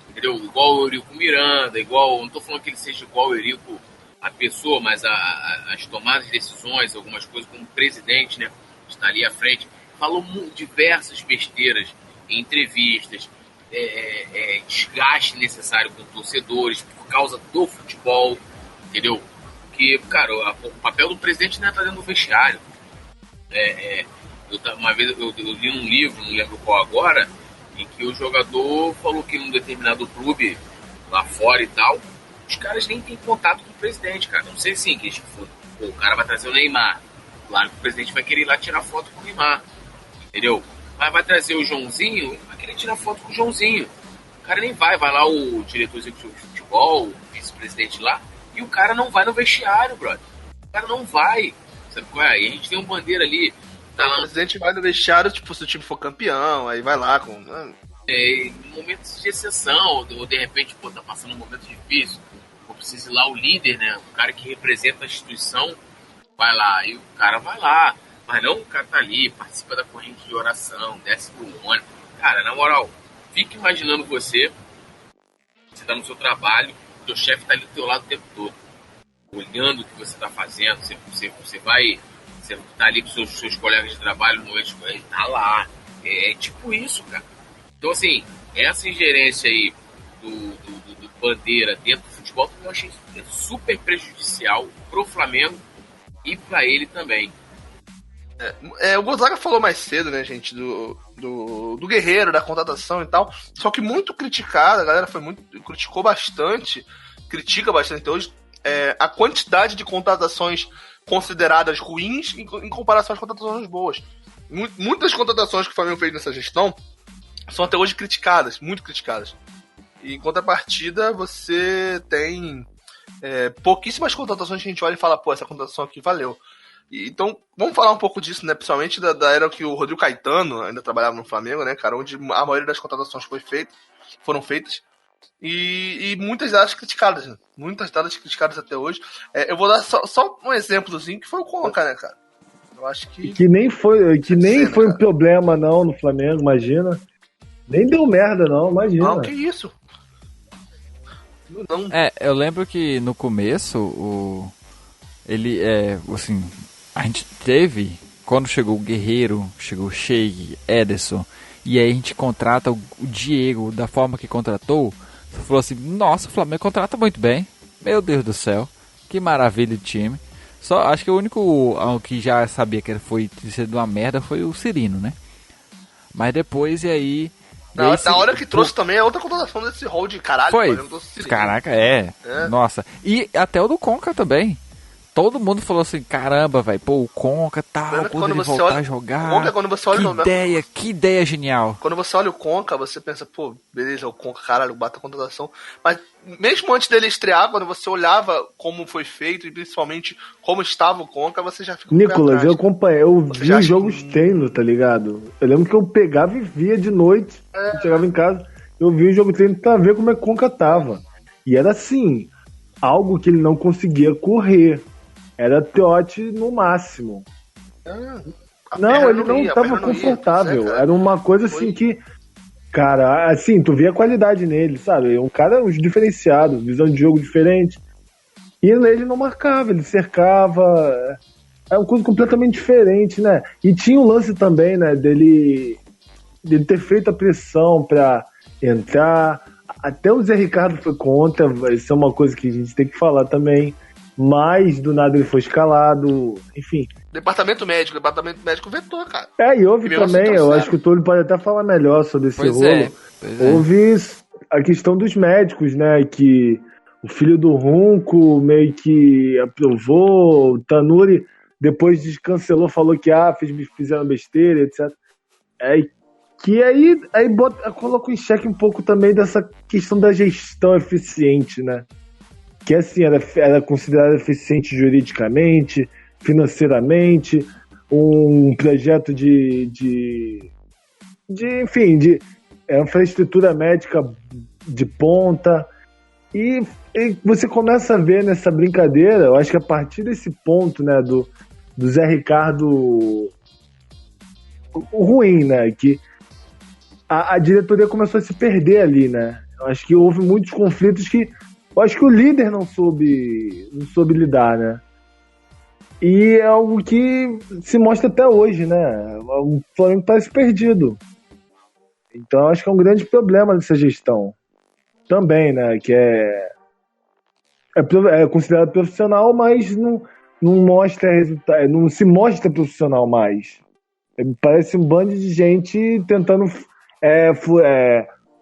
D: entendeu? Igual o Eurico Miranda, não estou falando que ele seja igual o Eurico a pessoa, mas as tomadas de decisões, algumas coisas como presidente, né, está ali à frente, falou diversas besteiras em entrevistas, desgaste necessário com torcedores por causa do futebol, entendeu? Que, cara, o papel do presidente não é estar dentro do vestiário. Uma vez eu li num livro, não lembro qual agora, em que o jogador falou que num determinado clube lá fora e tal, os caras nem têm contato com o presidente, cara. Não sei assim, que tipo, o cara vai trazer o Neymar. Claro que o presidente vai querer ir lá tirar foto com o Neymar, entendeu? Mas vai trazer o Joãozinho, vai querer tirar foto com o Joãozinho. O cara nem vai lá o diretor executivo de futebol, o vice-presidente lá, e o cara não vai no vestiário, brother. O cara não vai, sabe qual é? E a gente tem um Bandeira ali.
E: Tá lá. O presidente vai no vestiário, tipo, se o time for campeão, aí vai lá com...
D: em momentos de exceção, ou de repente, tá passando um momento difícil, ou precisa ir lá o líder, né? O cara que representa a instituição, vai lá, e o cara vai lá. Mas não o cara tá ali, participa da corrente de oração, desce pro ônibus. Cara, na moral, fica imaginando você tá no seu trabalho, teu chefe tá ali do teu lado o tempo todo, olhando o que você tá fazendo, você vai... Você tá ali com seus colegas de trabalho no momento, ele tá lá. É tipo isso, cara. Então, assim, essa ingerência aí do Bandeira dentro do futebol, eu achei super prejudicial pro Flamengo e pra ele também.
E: O Gonzaga falou mais cedo, né, gente, do Guerreiro, da contratação e tal, só que muito criticado, a galera critica bastante hoje, a quantidade de contratações consideradas ruins em comparação às contratações boas. Muitas contratações que o Flamengo fez nessa gestão são até hoje criticadas, muito criticadas. E em contrapartida, você tem pouquíssimas contratações que a gente olha e fala, essa contratação aqui valeu. Então, vamos falar um pouco disso, né? Principalmente da era que o Rodrigo Caetano ainda trabalhava no Flamengo, né, cara? Onde a maioria das contratações foram feitas. E muitas delas criticadas, né? Muitas delas criticadas até hoje. Eu vou dar só um exemplozinho, que foi o Conca, né, cara? Eu acho que
C: nem foi um problema, não, no Flamengo, imagina. Nem deu merda, não, imagina.
E: Não, que isso?
B: Não. Eu lembro que no começo, assim, a gente teve, quando chegou o Guerreiro, chegou o Sheik, Ederson, e aí a gente contrata o Diego da forma que contratou, Você falou assim, nossa, o Flamengo contrata muito bem. Meu Deus do céu, que maravilha de time. Só, acho que o único que já sabia que foi sido uma merda foi o Cirino, né? Mas depois, e aí...
E: Na hora que trouxe também é outra contratação desse rol de caralho.
B: Foi, caraca, nossa. E até o do Conca também. Todo mundo falou assim, caramba, velho, pô, o Conca tal, quando ele voltar a jogar.
E: Conca, quando você olha
B: que ideia genial.
E: Quando você olha o Conca, você pensa, pô, beleza, o Conca, caralho, bata a contratação. Mas mesmo antes dele estrear, quando você olhava como foi feito e principalmente como estava o Conca, você já fica
C: Nicolas, eu acompanhei, eu vi os jogos treino, tá ligado? Eu lembro que eu pegava e via de noite, chegava em casa, eu vi o jogo treino pra ver como é que o Conca tava. E era assim, algo que ele não conseguia correr. Era trote no máximo. Não, ele não estava confortável. Era uma coisa assim que... Cara, assim, tu via a qualidade nele, sabe? Um cara diferenciado, visão de jogo diferente. E ele não marcava, ele cercava. É uma coisa completamente diferente, né? E tinha o lance também, né? Dele ter feito a pressão pra entrar. Até o Zé Ricardo foi contra. Isso é uma coisa que a gente tem que falar também. Mas do nada ele foi escalado, enfim.
E: Departamento médico vetou, cara.
C: E houve também, eu acho que o Túlio pode até falar melhor sobre esse rolo. Houve a questão dos médicos, né, que o filho do Runco meio que aprovou, o Tanuri depois descancelou, falou que fizeram besteira, etc. Que aí colocou em xeque um pouco também dessa questão da gestão eficiente, né? Que assim, era considerada eficiente juridicamente, financeiramente, um projeto de infraestrutura médica de ponta. E você começa a ver nessa brincadeira, eu acho que a partir desse ponto, né, do Zé Ricardo ruim, né, que a diretoria começou a se perder ali, né. Eu acho que houve muitos conflitos que eu acho que o líder não soube lidar, né? E é algo que se mostra até hoje, né? O Flamengo parece perdido. Então eu acho que é um grande problema dessa gestão. Também, né? Que é considerado profissional, mas não mostra resultado, não se mostra profissional mais. Parece um bando de gente tentando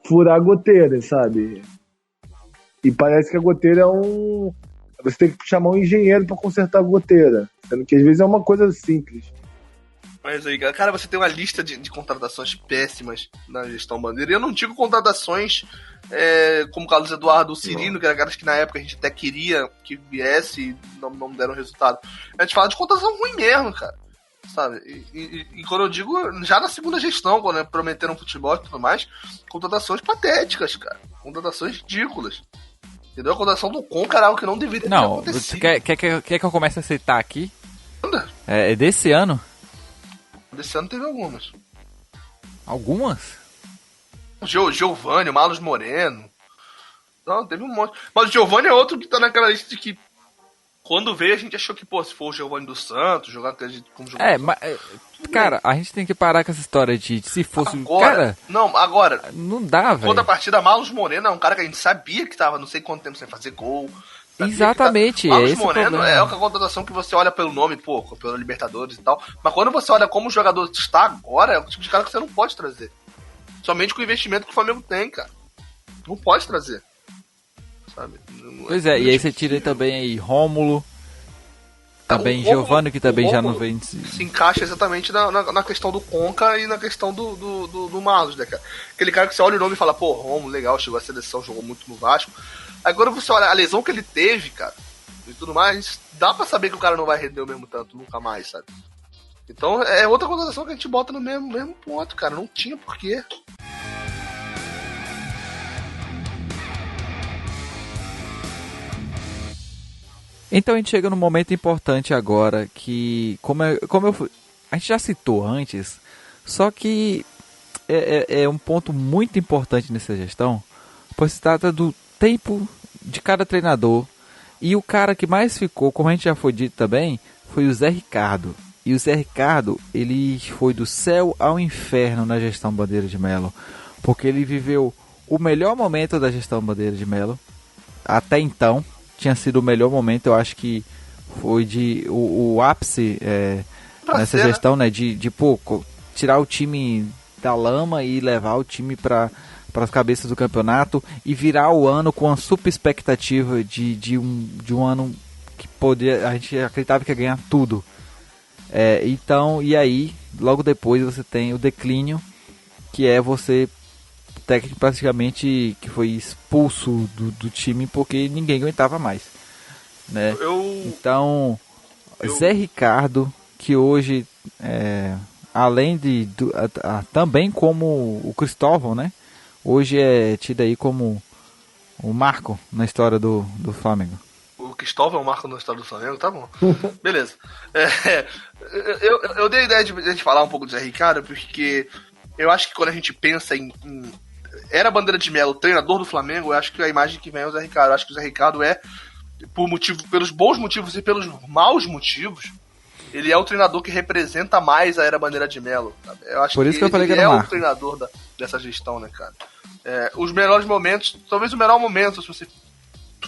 C: furar a goteira, sabe? E parece que a goteira você tem que chamar um engenheiro pra consertar a goteira. Sendo que às vezes é uma coisa simples.
E: Mas aí, cara, você tem uma lista de contratações péssimas na gestão Bandeira. E eu não digo contratações como o Carlos Eduardo, o Cirino, que eram caras que na época a gente até queria que viesse e não deram resultado. A gente fala de contratação ruim mesmo, cara. Sabe? E quando eu digo, já na segunda gestão, quando prometeram futebol e tudo mais, contratações patéticas, cara. Contratações ridículas. Entendeu? A contratação do Conca era algo que não deveria ter acontecido.
B: Quer que eu comece a citar aqui?
E: Anda.
B: É desse ano?
E: Desse ano teve algumas.
B: Algumas?
E: Giovanni, o Marlos Moreno. Não, teve um monte. Mas o Giovanni é outro que tá naquela lista de que quando veio a gente achou que, se for o Giovanni dos Santos, jogar como jogador.
B: Mas, cara, a gente tem que parar com essa história de se fosse
E: agora,
B: cara. Não dá, velho.
E: Toda a partida, Marlos Moreno é um cara que a gente sabia que tava não sei quanto tempo sem fazer gol.
B: Exatamente.
E: Marlos Moreno é uma contratação que você olha pelo nome, pelo Libertadores e tal. Mas quando você olha como o jogador está agora, é o tipo de cara que você não pode trazer. Somente com o investimento que o Flamengo tem, cara. Não pode trazer. Sabe?
B: Pois e aí você tira também aí Rômulo, também Giovanni, que também já não vem.
E: Se encaixa exatamente na questão do Conca e na questão do Marlos, né, cara? Aquele cara que você olha o nome e fala, Rômulo, legal, chegou à seleção, jogou muito no Vasco. Agora você olha a lesão que ele teve, cara, e tudo mais, dá pra saber que o cara não vai render o mesmo tanto nunca mais, sabe? Então é outra contratação que a gente bota no mesmo ponto, cara. Não tinha porquê.
B: Então a gente chega num momento importante agora que, a gente já citou antes, só que é um ponto muito importante nessa gestão, pois se trata do tempo de cada treinador. E o cara que mais ficou, como a gente já foi dito também, foi o Zé Ricardo. E o Zé Ricardo, ele foi do céu ao inferno na gestão Bandeira de Melo, porque ele viveu o melhor momento da gestão Bandeira de Melo. Até então, tinha sido o melhor momento, eu acho que foi o ápice nessa gestão, né? De tirar o time da lama e levar o time para as cabeças do campeonato e virar o ano com uma super expectativa de um ano que a gente acreditava que ia ganhar tudo. Então, e aí, logo depois você tem o declínio, que é você, técnico praticamente que foi expulso do time porque ninguém aguentava mais, né? Então, Zé Ricardo, que hoje, além também como o Cristóvão, né? Hoje é tido aí como o marco na história do Flamengo.
E: O Cristóvão é um marco na história do Flamengo, tá bom. Beleza. Eu dei a ideia de a gente falar um pouco do Zé Ricardo, porque eu acho que quando a gente pensa em era a Bandeira de Melo, treinador do Flamengo, eu acho que a imagem que vem é o Zé Ricardo. Eu acho que o Zé Ricardo pelos bons motivos e pelos maus motivos, ele é o treinador que representa mais a era Bandeira de Melo. Eu acho
B: Por isso que eu falei que
E: ele
B: era
E: o treinador dessa gestão, né, cara? Os melhores momentos, talvez o melhor momento, se você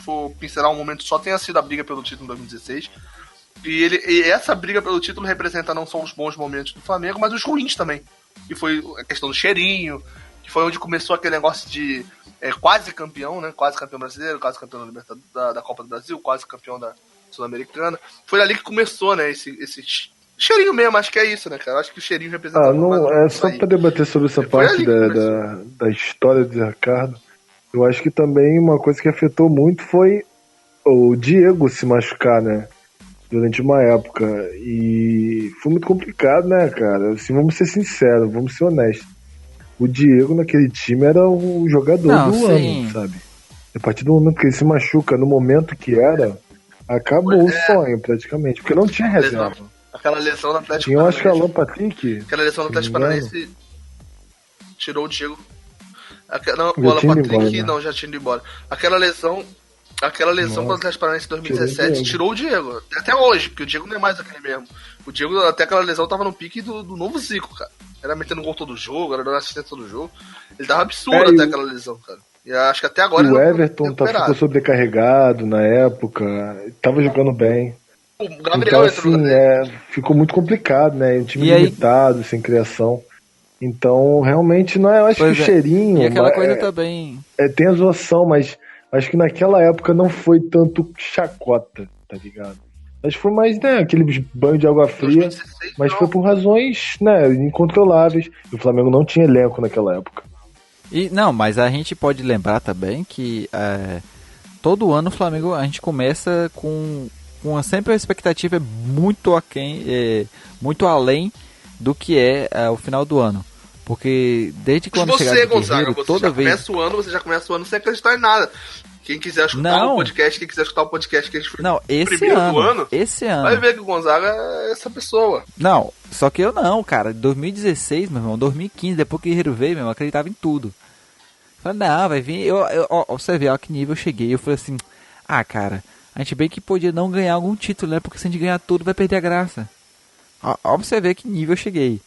E: for pincelar um momento, só tenha sido a briga pelo título em 2016. E essa briga pelo título representa não só os bons momentos do Flamengo, mas os ruins também. Que foi a questão do cheirinho, que foi onde começou aquele negócio de quase campeão, né? Quase campeão brasileiro, quase campeão da Copa do Brasil, quase campeão da Sul-Americana. Foi ali que começou, né? Esse cheirinho mesmo, acho que é isso, né, cara? Acho que o cheirinho representa
C: só pra debater sobre essa parte da história do Zé Ricardo, eu acho que também uma coisa que afetou muito foi o Diego se machucar, né? Durante uma época. E foi muito complicado, né, cara? Assim, vamos ser sinceros, vamos ser honestos. O Diego naquele time era o jogador do ano, sabe? A partir do momento que ele se machuca, no momento que era, acabou o sonho praticamente, porque não tinha reserva.
E: Aquela lesão no Atlético
C: Paranaense. Eu acho que Alan Patrick.
E: Aquela lesão no Atlético Paranaense tirou o Diego. O Alan Patrick não, já tinha ido embora. Aquela lesão com o Atlético Paranaense em 2017 tirou o Diego. Até hoje, porque o Diego não é mais aquele mesmo. O Diego, até aquela lesão, tava no pique do novo Zico, cara. Era metendo gol todo jogo, era dando assistência todo jogo. Ele tava absurdo até aquela lesão, cara. E acho que até agora
C: o Everton ficou sobrecarregado na época, tava jogando bem.
E: O Gabriel
C: então, assim, ficou muito complicado, né? Um time limitado, sem criação. Então, realmente, não é. Eu acho que o cheirinho.
B: E aquela coisa também.
C: Tem a zoação, mas acho que naquela época não foi tanto chacota, tá ligado? Acho que foi mais, né, aquele banho de água fria, 2016, mas foi por razões, né, incontroláveis. E o Flamengo não tinha elenco naquela época.
B: Mas a gente pode lembrar também que todo ano o Flamengo, a gente começa com sempre uma expectativa muito aquém, muito além do que é o final do ano. Porque desde quando chegar de Guerreiro, toda vez...
E: Você já começa o ano sem acreditar em nada. Quem quiser escutar o podcast, que a gente fez
B: primeiro do ano,
E: vai ver que o Gonzaga é essa pessoa.
B: Não, só que eu não, cara. 2016, meu irmão, 2015, depois que o Guerreiro veio, meu irmão, eu acreditava em tudo. Falei, não, vai vir. Você vê a que nível eu cheguei. Eu falei assim, cara, a gente bem que podia não ganhar algum título, né? Porque se a gente ganhar tudo, vai perder a graça. Ó, você vê que nível eu cheguei.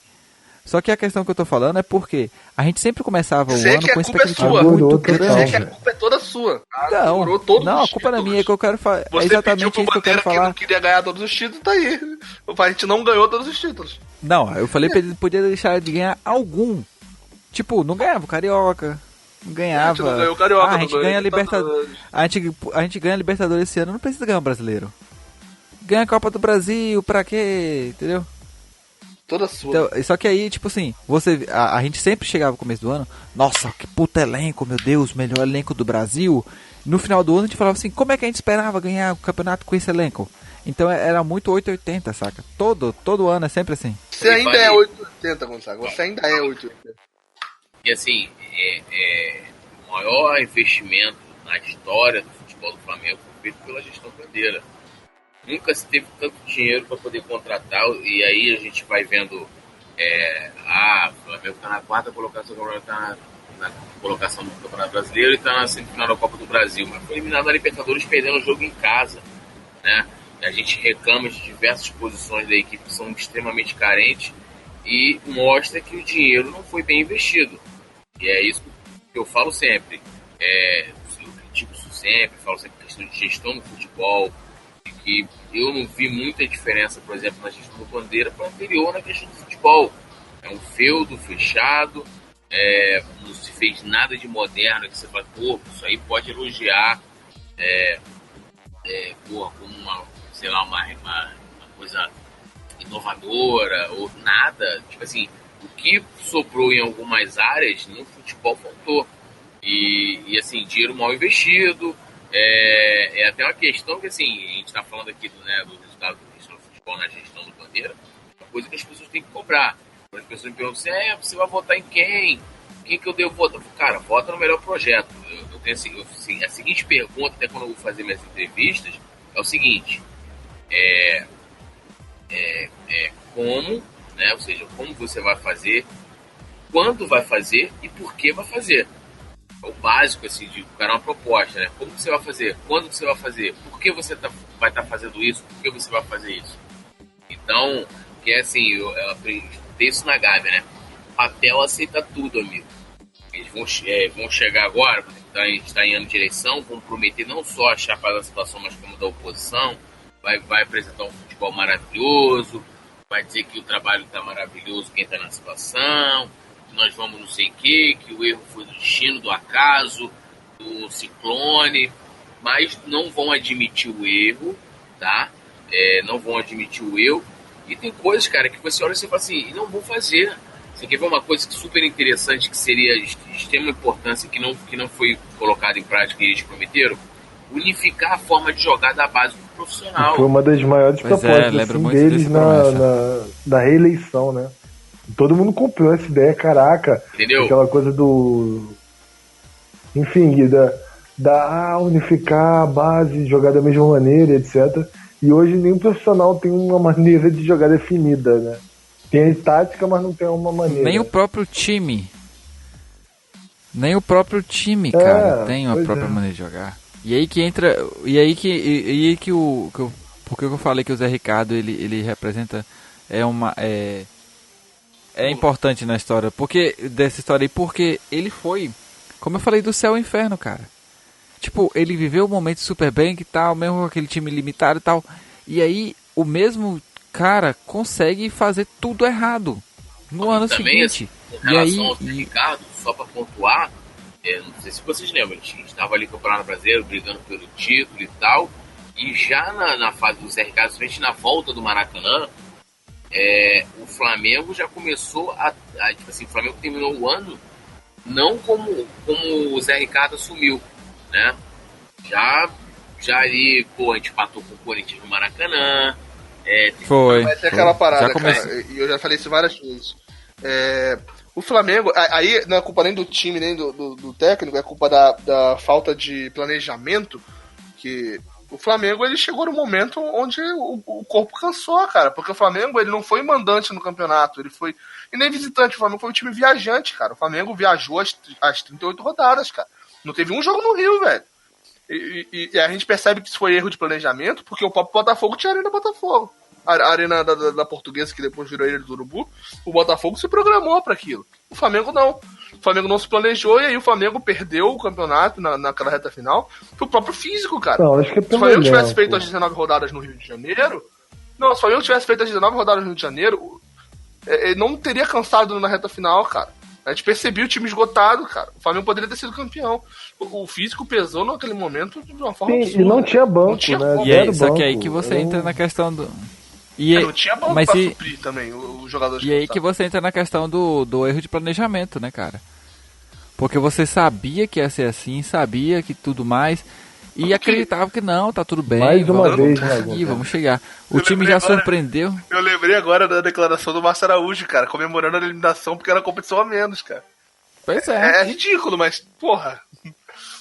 B: Só que a questão que eu tô falando é porque a gente sempre começava o ano com expectativa muito grande.
E: Você que a culpa é toda sua.
B: Não, a culpa não é minha, é que eu quero falar. É exatamente isso que eu quero falar.
E: Que não queria ganhar todos os títulos, tá aí. A gente não ganhou todos os títulos.
B: Não, eu falei pra ele podia deixar de ganhar algum. Tipo, não ganhava o Carioca. Não ganhava. A gente não ganhou o Carioca, a gente ganha a Libertadores. A gente ganha a Libertadores esse ano, não precisa ganhar o Brasileiro. Ganha a Copa do Brasil, pra quê? Entendeu?
E: Toda sua.
B: Então, só que aí, tipo assim, a gente sempre chegava no começo do ano, nossa, que puta elenco, meu Deus, melhor elenco do Brasil. No final do ano a gente falava assim, como é que a gente esperava ganhar o campeonato com esse elenco? Então era muito 880, saca? Todo ano é sempre assim.
E: Você ainda é 880, Gonçalo, você ainda é 880.
D: E assim, o maior investimento na história do futebol do Flamengo foi feito pela gestão Bandeira. Nunca se teve tanto dinheiro para poder contratar, e aí a gente vai vendo o Flamengo está na quarta colocação, está na colocação do Campeonato Brasileiro e está na semifinal da Copa do Brasil, mas foi eliminado na Libertadores perdendo o jogo em casa, né? A gente reclama de diversas posições da equipe que são extremamente carentes e mostra que o dinheiro não foi bem investido, e é isso eu falo sempre, eu critico isso sempre, falo sempre questão de gestão do futebol, de que eu não vi muita diferença, por exemplo, na gestão do Bandeira para anterior na questão do futebol. É um feudo fechado, não se fez nada de moderno, que você fala, pô, isso aí pode elogiar, como uma coisa inovadora, ou nada, tipo assim, o que sobrou em algumas áreas, no futebol faltou. E assim, dinheiro mal investido, é até uma questão que, assim, a gente está falando aqui do resultado do futebol na gestão do Bandeira, uma coisa que as pessoas têm que cobrar. As pessoas me perguntam assim, você vai votar em quem? Quem que eu devo votar? Cara, vota no melhor projeto. Eu tenho assim, a seguinte pergunta, até quando eu vou fazer minhas entrevistas, é o seguinte, como, né? Ou seja, como você vai fazer, quando vai fazer e por que vai fazer. É o básico, assim, de cara, uma proposta, né? Como você vai fazer, quando você vai fazer, por que você vai estar fazendo isso, por que você vai fazer isso. Então, que é assim, eu aprendi isso na Gávea, né? Papel aceita tudo, amigo. Eles vão chegar agora, a gente está em ano de eleição, vão prometer não só a chapa da situação, mas como da oposição, vai apresentar um futebol maravilhoso, vai dizer que o trabalho está maravilhoso, quem está na situação, que nós vamos não sei o que o erro foi do destino, do acaso, do ciclone, mas não vão admitir o erro, tá? Não vão admitir o erro. E tem coisas, cara, que você olha e você fala assim, e não vou fazer. Você quer ver uma coisa super interessante que seria de extrema importância, que não foi colocada em prática e eles prometeram? Unificar a forma de jogar da base do profissional.
C: Foi uma das maiores propostas assim, deles na reeleição, né? Todo mundo comprou essa ideia, caraca.
D: Entendeu?
C: Aquela coisa do... Enfim, unificar a base, jogar da mesma maneira, etc. E hoje nenhum profissional tem uma maneira de jogar definida, né? Tem tática, mas não tem uma maneira.
B: Nem o próprio time. Cara, tem uma própria maneira de jogar. E aí que entra... Porque eu falei que o Zé Ricardo, ele representa... É importante na história. Dessa história aí, porque ele foi... Como eu falei, do céu ao inferno, cara. Tipo, ele viveu o momento super bem e tal, mesmo com aquele time limitado e tal. E aí, o mesmo cara consegue fazer tudo errado no ano seguinte.
D: Com relação ao Ricardo, só pra pontuar, não sei se vocês lembram, a gente estava ali no Campeonato Brasileiro, brigando pelo título e tal, e já na fase do Zé Ricardo, principalmente na volta do Maracanã, o Flamengo já começou tipo assim, o Flamengo terminou o ano não como o Zé Ricardo assumiu, né? Já ali, a gente empatou com o Corinthians no Maracanã.
B: Foi.
E: Vai ter aquela parada, cara, e eu já falei isso várias vezes. O Flamengo, aí não é culpa nem do time, nem do técnico, é culpa da falta de planejamento, que o Flamengo, ele chegou no momento onde o corpo cansou, cara, porque o Flamengo, ele não foi mandante no campeonato, ele foi, e nem visitante, o Flamengo foi um time viajante, cara, o Flamengo viajou as 38 rodadas, cara, não teve um jogo no Rio, velho, e a gente percebe que isso foi erro de planejamento, porque o próprio Botafogo tinha Arena Botafogo, a Arena da Portuguesa, que depois virou Ilha do Urubu, o Botafogo se programou para aquilo. O Flamengo não. O Flamengo não se planejou e aí o Flamengo perdeu o campeonato naquela reta final pro próprio físico, cara.
C: Não, acho que
E: se o Flamengo tivesse feito as 19 rodadas no Rio de Janeiro... Não, se o Flamengo tivesse feito as 19 rodadas no Rio de Janeiro, ele não teria cansado na reta final, cara. A gente percebia o time esgotado, cara. O Flamengo poderia ter sido campeão. O físico pesou naquele momento de uma forma absurda.
C: E não tinha banco, né?
B: E aí, só que aí que você entra na questão do...
E: não tinha banco pra suprir também os jogadores.
B: E aí que você entra na questão do erro de planejamento, né, cara? Porque você sabia que ia ser assim, sabia que tudo mais, e acreditava que não, tá tudo bem,
C: mais uma vez,
B: vamos chegar. O time já surpreendeu.
E: Eu lembrei agora da declaração do Márcio Araújo, cara, comemorando a eliminação porque era competição a menos, cara.
B: Pois é.
E: É ridículo, mas, porra,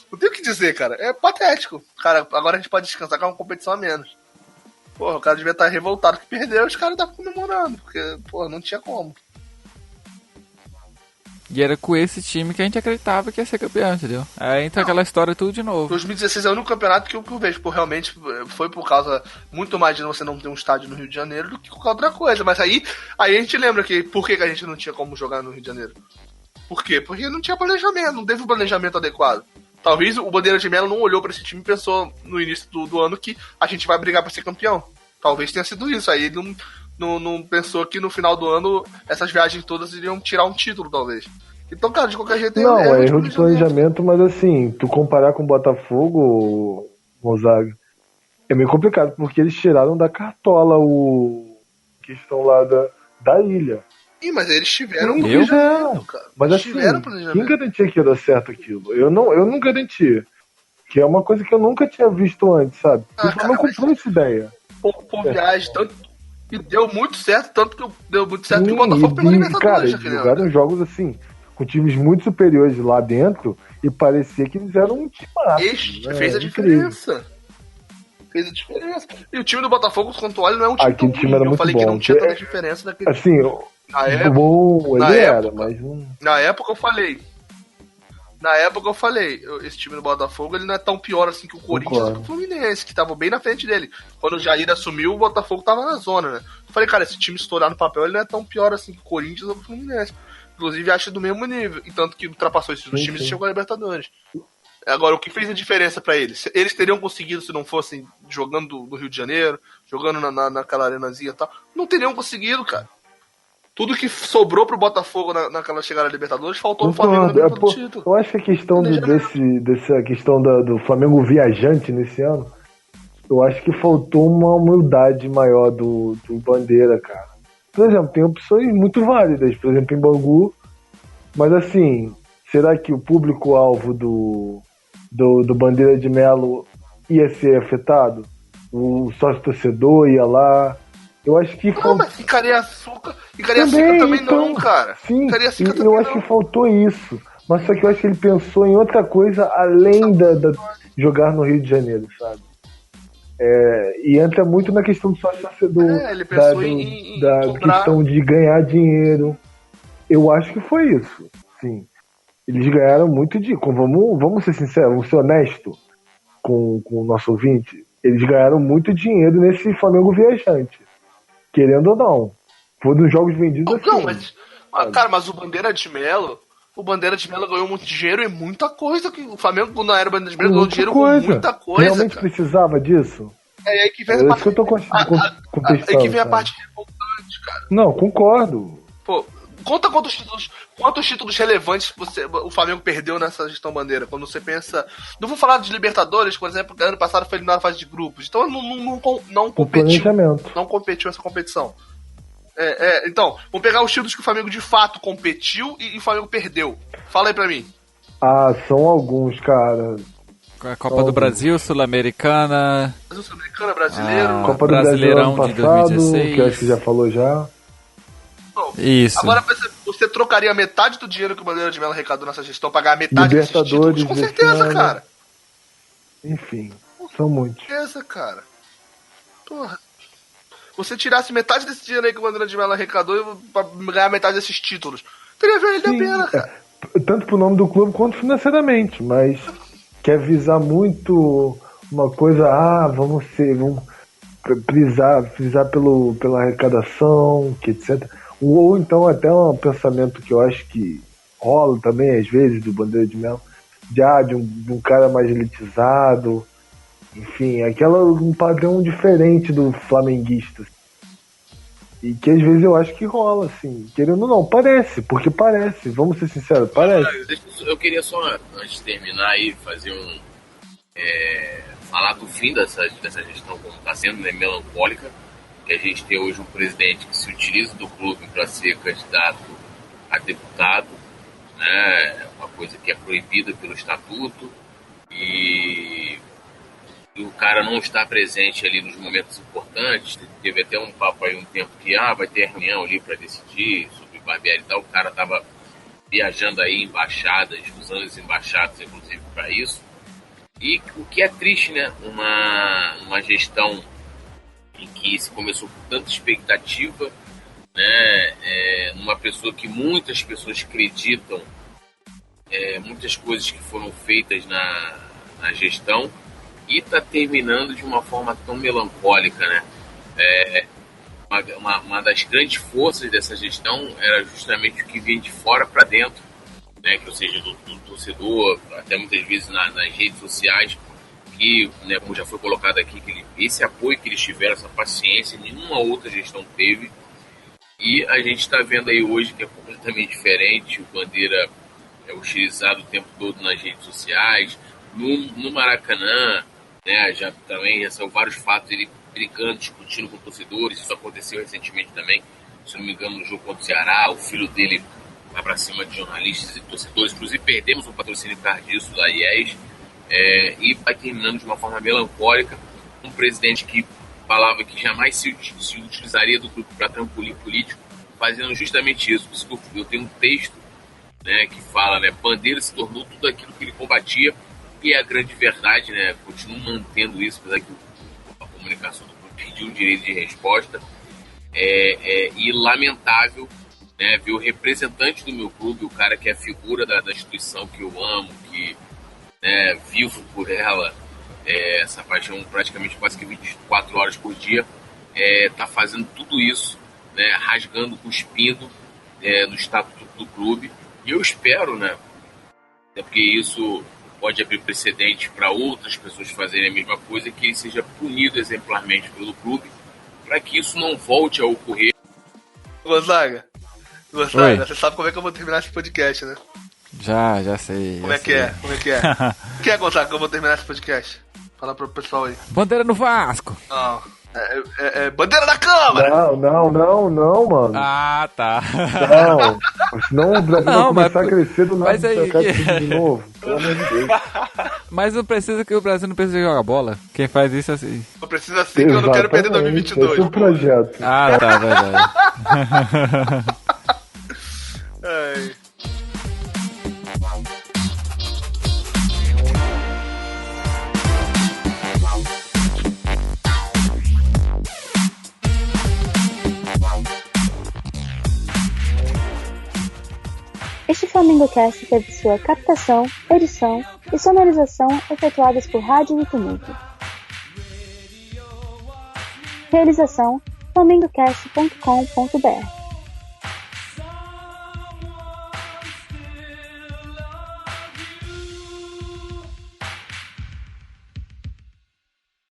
E: não tem o que dizer, cara. É patético. Cara, agora a gente pode descansar com uma competição a menos. Porra, o cara devia estar revoltado que perdeu, os caras estavam comemorando, porque, porra, não tinha como.
B: E era com esse time que a gente acreditava que ia ser campeão, entendeu? Aí entra aquela história tudo de novo.
E: 2016 é o único campeonato que eu vejo, por realmente foi por causa muito mais de você não ter um estádio no Rio de Janeiro do que qualquer outra coisa. Mas aí a gente lembra que por que a gente não tinha como jogar no Rio de Janeiro. Por quê? Porque não tinha planejamento, não teve um planejamento adequado. Talvez o Bandeira de Melo não olhou pra esse time e pensou no início do ano que a gente vai brigar pra ser campeão. Talvez tenha sido isso. Aí ele não pensou que no final do ano essas viagens todas iriam tirar um título, talvez. Então, cara, de qualquer jeito...
C: Não, é erro de planejamento, mas assim, tu comparar com o Botafogo, Gonzaga, é meio complicado, porque eles tiraram da cartola o questão lá da ilha.
E: Sim, mas eles tiveram
C: planejamento, cara. Mas assim, quem garantia que ia dar certo aquilo? Eu não garantia. Que é uma coisa que eu nunca tinha visto antes, sabe? Eu não comprei essa ideia.
E: Por viagem, tanto que deu muito certo, tanto que deu muito certo que o Botafogo pegou Libertadores.
C: Cara, eles jogaram jogos assim, com times muito superiores lá dentro, e parecia que eles eram um time massa.
E: Fez a diferença. Fez a diferença. E o time do Botafogo, quando tu olha, não é um time tão ruim. Eu falei que não tinha tanta diferença daquele
C: assim,
E: time. Na época eu falei, esse time do Botafogo ele não é tão pior assim que o Corinthians e o Fluminense, que estavam bem na frente dele. Quando o Jair assumiu, o Botafogo tava na zona, né? Eu falei, cara, esse time estourar no papel, ele não é tão pior assim que o Corinthians ou o Fluminense. Inclusive, acho do mesmo nível. E tanto que ultrapassou esses dois times e chegou a Libertadores. Agora, o que fez a diferença pra eles? Eles teriam conseguido se não fossem jogando no Rio de Janeiro, jogando naquela arenazinha e tal. Não teriam conseguido, cara. Tudo que sobrou pro Botafogo naquela chegada à Libertadores faltou no Flamengo no título.
C: Eu acho que a questão dessa questão do Flamengo viajante nesse ano, eu acho que faltou uma humildade maior do Bandeira, cara. Por exemplo, tem opções muito válidas, por exemplo, em Bangu, mas assim, será que o público-alvo do Bandeira de Melo ia ser afetado? O sócio-torcedor ia lá? Eu acho que
E: mas Icariaçuca também então, não, cara.
C: Sim, eu acho que faltou isso. Mas só que eu acho que ele pensou em outra coisa além da jogar no Rio de Janeiro, sabe? E entra muito na questão do sócio-torcedor,
E: ele pensou
C: da questão de ganhar dinheiro. Eu acho que foi isso, sim. Eles ganharam muito vamos ser sinceros, vamos ser honestos com o nosso ouvinte. Eles ganharam muito dinheiro nesse Flamengo viajante. Querendo ou não. Foi dos jogos vendidos assim.
E: Não, mas o Bandeira de Melo ganhou muito dinheiro e muita coisa. Que o Flamengo, quando era o Bandeira de Melo, ganhou dinheiro com muita coisa.
C: Realmente precisava disso?
E: É aí que vem a parte.
C: Que eu tô contextualizando.
E: Aí que vem a parte revoltante, cara.
C: Não, concordo.
E: Pô, conta quantos títulos relevantes o Flamengo perdeu nessa gestão Bandeira. Quando você pensa... Não vou falar de Libertadores, por exemplo, ano passado foi eliminado na fase de grupos. Então não competiu. Não competiu essa competição. Então, vamos pegar os títulos que o Flamengo de fato competiu e o Flamengo perdeu. Fala aí pra mim.
C: São alguns, cara.
B: A Copa do Brasil, Sul-Americana...
E: Sul-Americana, Brasileiro...
C: Copa do
B: Brasileirão
C: Brasil
B: de 2016...
C: Que eu acho que já falou já.
B: Isso.
E: Agora você trocaria metade do dinheiro que o Bandeira de Melo arrecadou nessa gestão pra pagar metade desses títulos? Com certeza, cara.
C: Enfim, são muitos.
E: Com certeza, cara. Porra. Você tirasse metade desse dinheiro aí que o Bandeira de Melo arrecadou pra ganhar metade desses títulos, teria valido a pena, cara.
C: Tanto pro nome do clube quanto financeiramente, mas quer visar muito uma coisa, vamos frisar pela arrecadação, que etc. Ou então até um pensamento que eu acho que rola também às vezes do Bandeira de Melo, de um cara mais elitizado, enfim, um padrão diferente do flamenguista. E que às vezes eu acho que rola, assim, querendo ou não, parece, vamos ser sinceros, parece.
D: Eu queria só, antes de terminar aí, fazer falar do fim dessa gestão, como está sendo, né, melancólica, que a gente tem hoje um presidente que se utiliza do clube para ser candidato a deputado, né, uma coisa que é proibida pelo estatuto, e o cara não está presente ali nos momentos importantes. Teve até um papo aí um tempo que vai ter reunião ali para decidir sobre o Barbieri e tal. O cara estava viajando aí em embaixadas, usando as embaixadas inclusive para isso. E o que é triste, né? Uma gestão em que se começou com tanta expectativa, né? Numa pessoa que muitas pessoas acreditam, muitas coisas que foram feitas na gestão, e está terminando de uma forma tão melancólica, né? Uma das grandes forças dessa gestão era justamente o que vinha de fora para dentro, né, que ou seja, do torcedor, até muitas vezes nas redes sociais, que, né, como já foi colocado aqui, que esse apoio que eles tiveram, essa paciência, nenhuma outra gestão teve. E a gente está vendo aí hoje que é completamente diferente. O Bandeira é utilizado o tempo todo nas redes sociais. No Maracanã, né, já são vários fatos, ele brigando, discutindo com torcedores. Isso aconteceu recentemente também, se não me engano, no jogo contra o Ceará. O filho dele vai para cima de jornalistas e torcedores. Inclusive perdemos um patrocínio disso da IES. E vai terminando de uma forma melancólica. Um presidente que falava que jamais se utilizaria do grupo para trampolim político, fazendo justamente isso. Por isso que eu tenho um texto, né, que fala, né, Bandeira se tornou tudo aquilo que ele combatia, e é a grande verdade, né, continuo mantendo isso, apesar que a comunicação do grupo pediu o direito de resposta. E lamentável, né, ver o representante do meu clube, o cara que é a figura da instituição que eu amo, que, né, vivo por ela, essa paixão praticamente quase que 24 horas por dia, tá fazendo tudo isso, né, rasgando, cuspindo no estatuto do clube. E eu espero, né, porque isso pode abrir precedente para outras pessoas fazerem a mesma coisa, que ele seja punido exemplarmente pelo clube, para que isso não volte a ocorrer.
E: Gonzaga, você sabe como é que eu vou terminar esse podcast, né?
B: Já sei.
E: Como é que é? O que é, Gonzaga, que eu vou terminar esse podcast? Fala pro pessoal aí.
B: Bandeira no Vasco.
E: Não. Bandeira da Câmara!
C: Não, mano.
B: Ah, tá.
C: Não. Senão o Brasil vai começar a crescer do nada de novo. Pelo amor de Deus.
B: Mas não precisa, que o Brasil não precisa jogar bola. Quem faz isso assim.
E: Não precisa assim, que eu não quero perder 2022.
C: Esse é o projeto.
B: Ah, tá, verdade.
K: Este FlamengoCast teve sua captação, edição e sonorização efetuadas por Rádio do Tumulto. Realização: flamengocast.com.br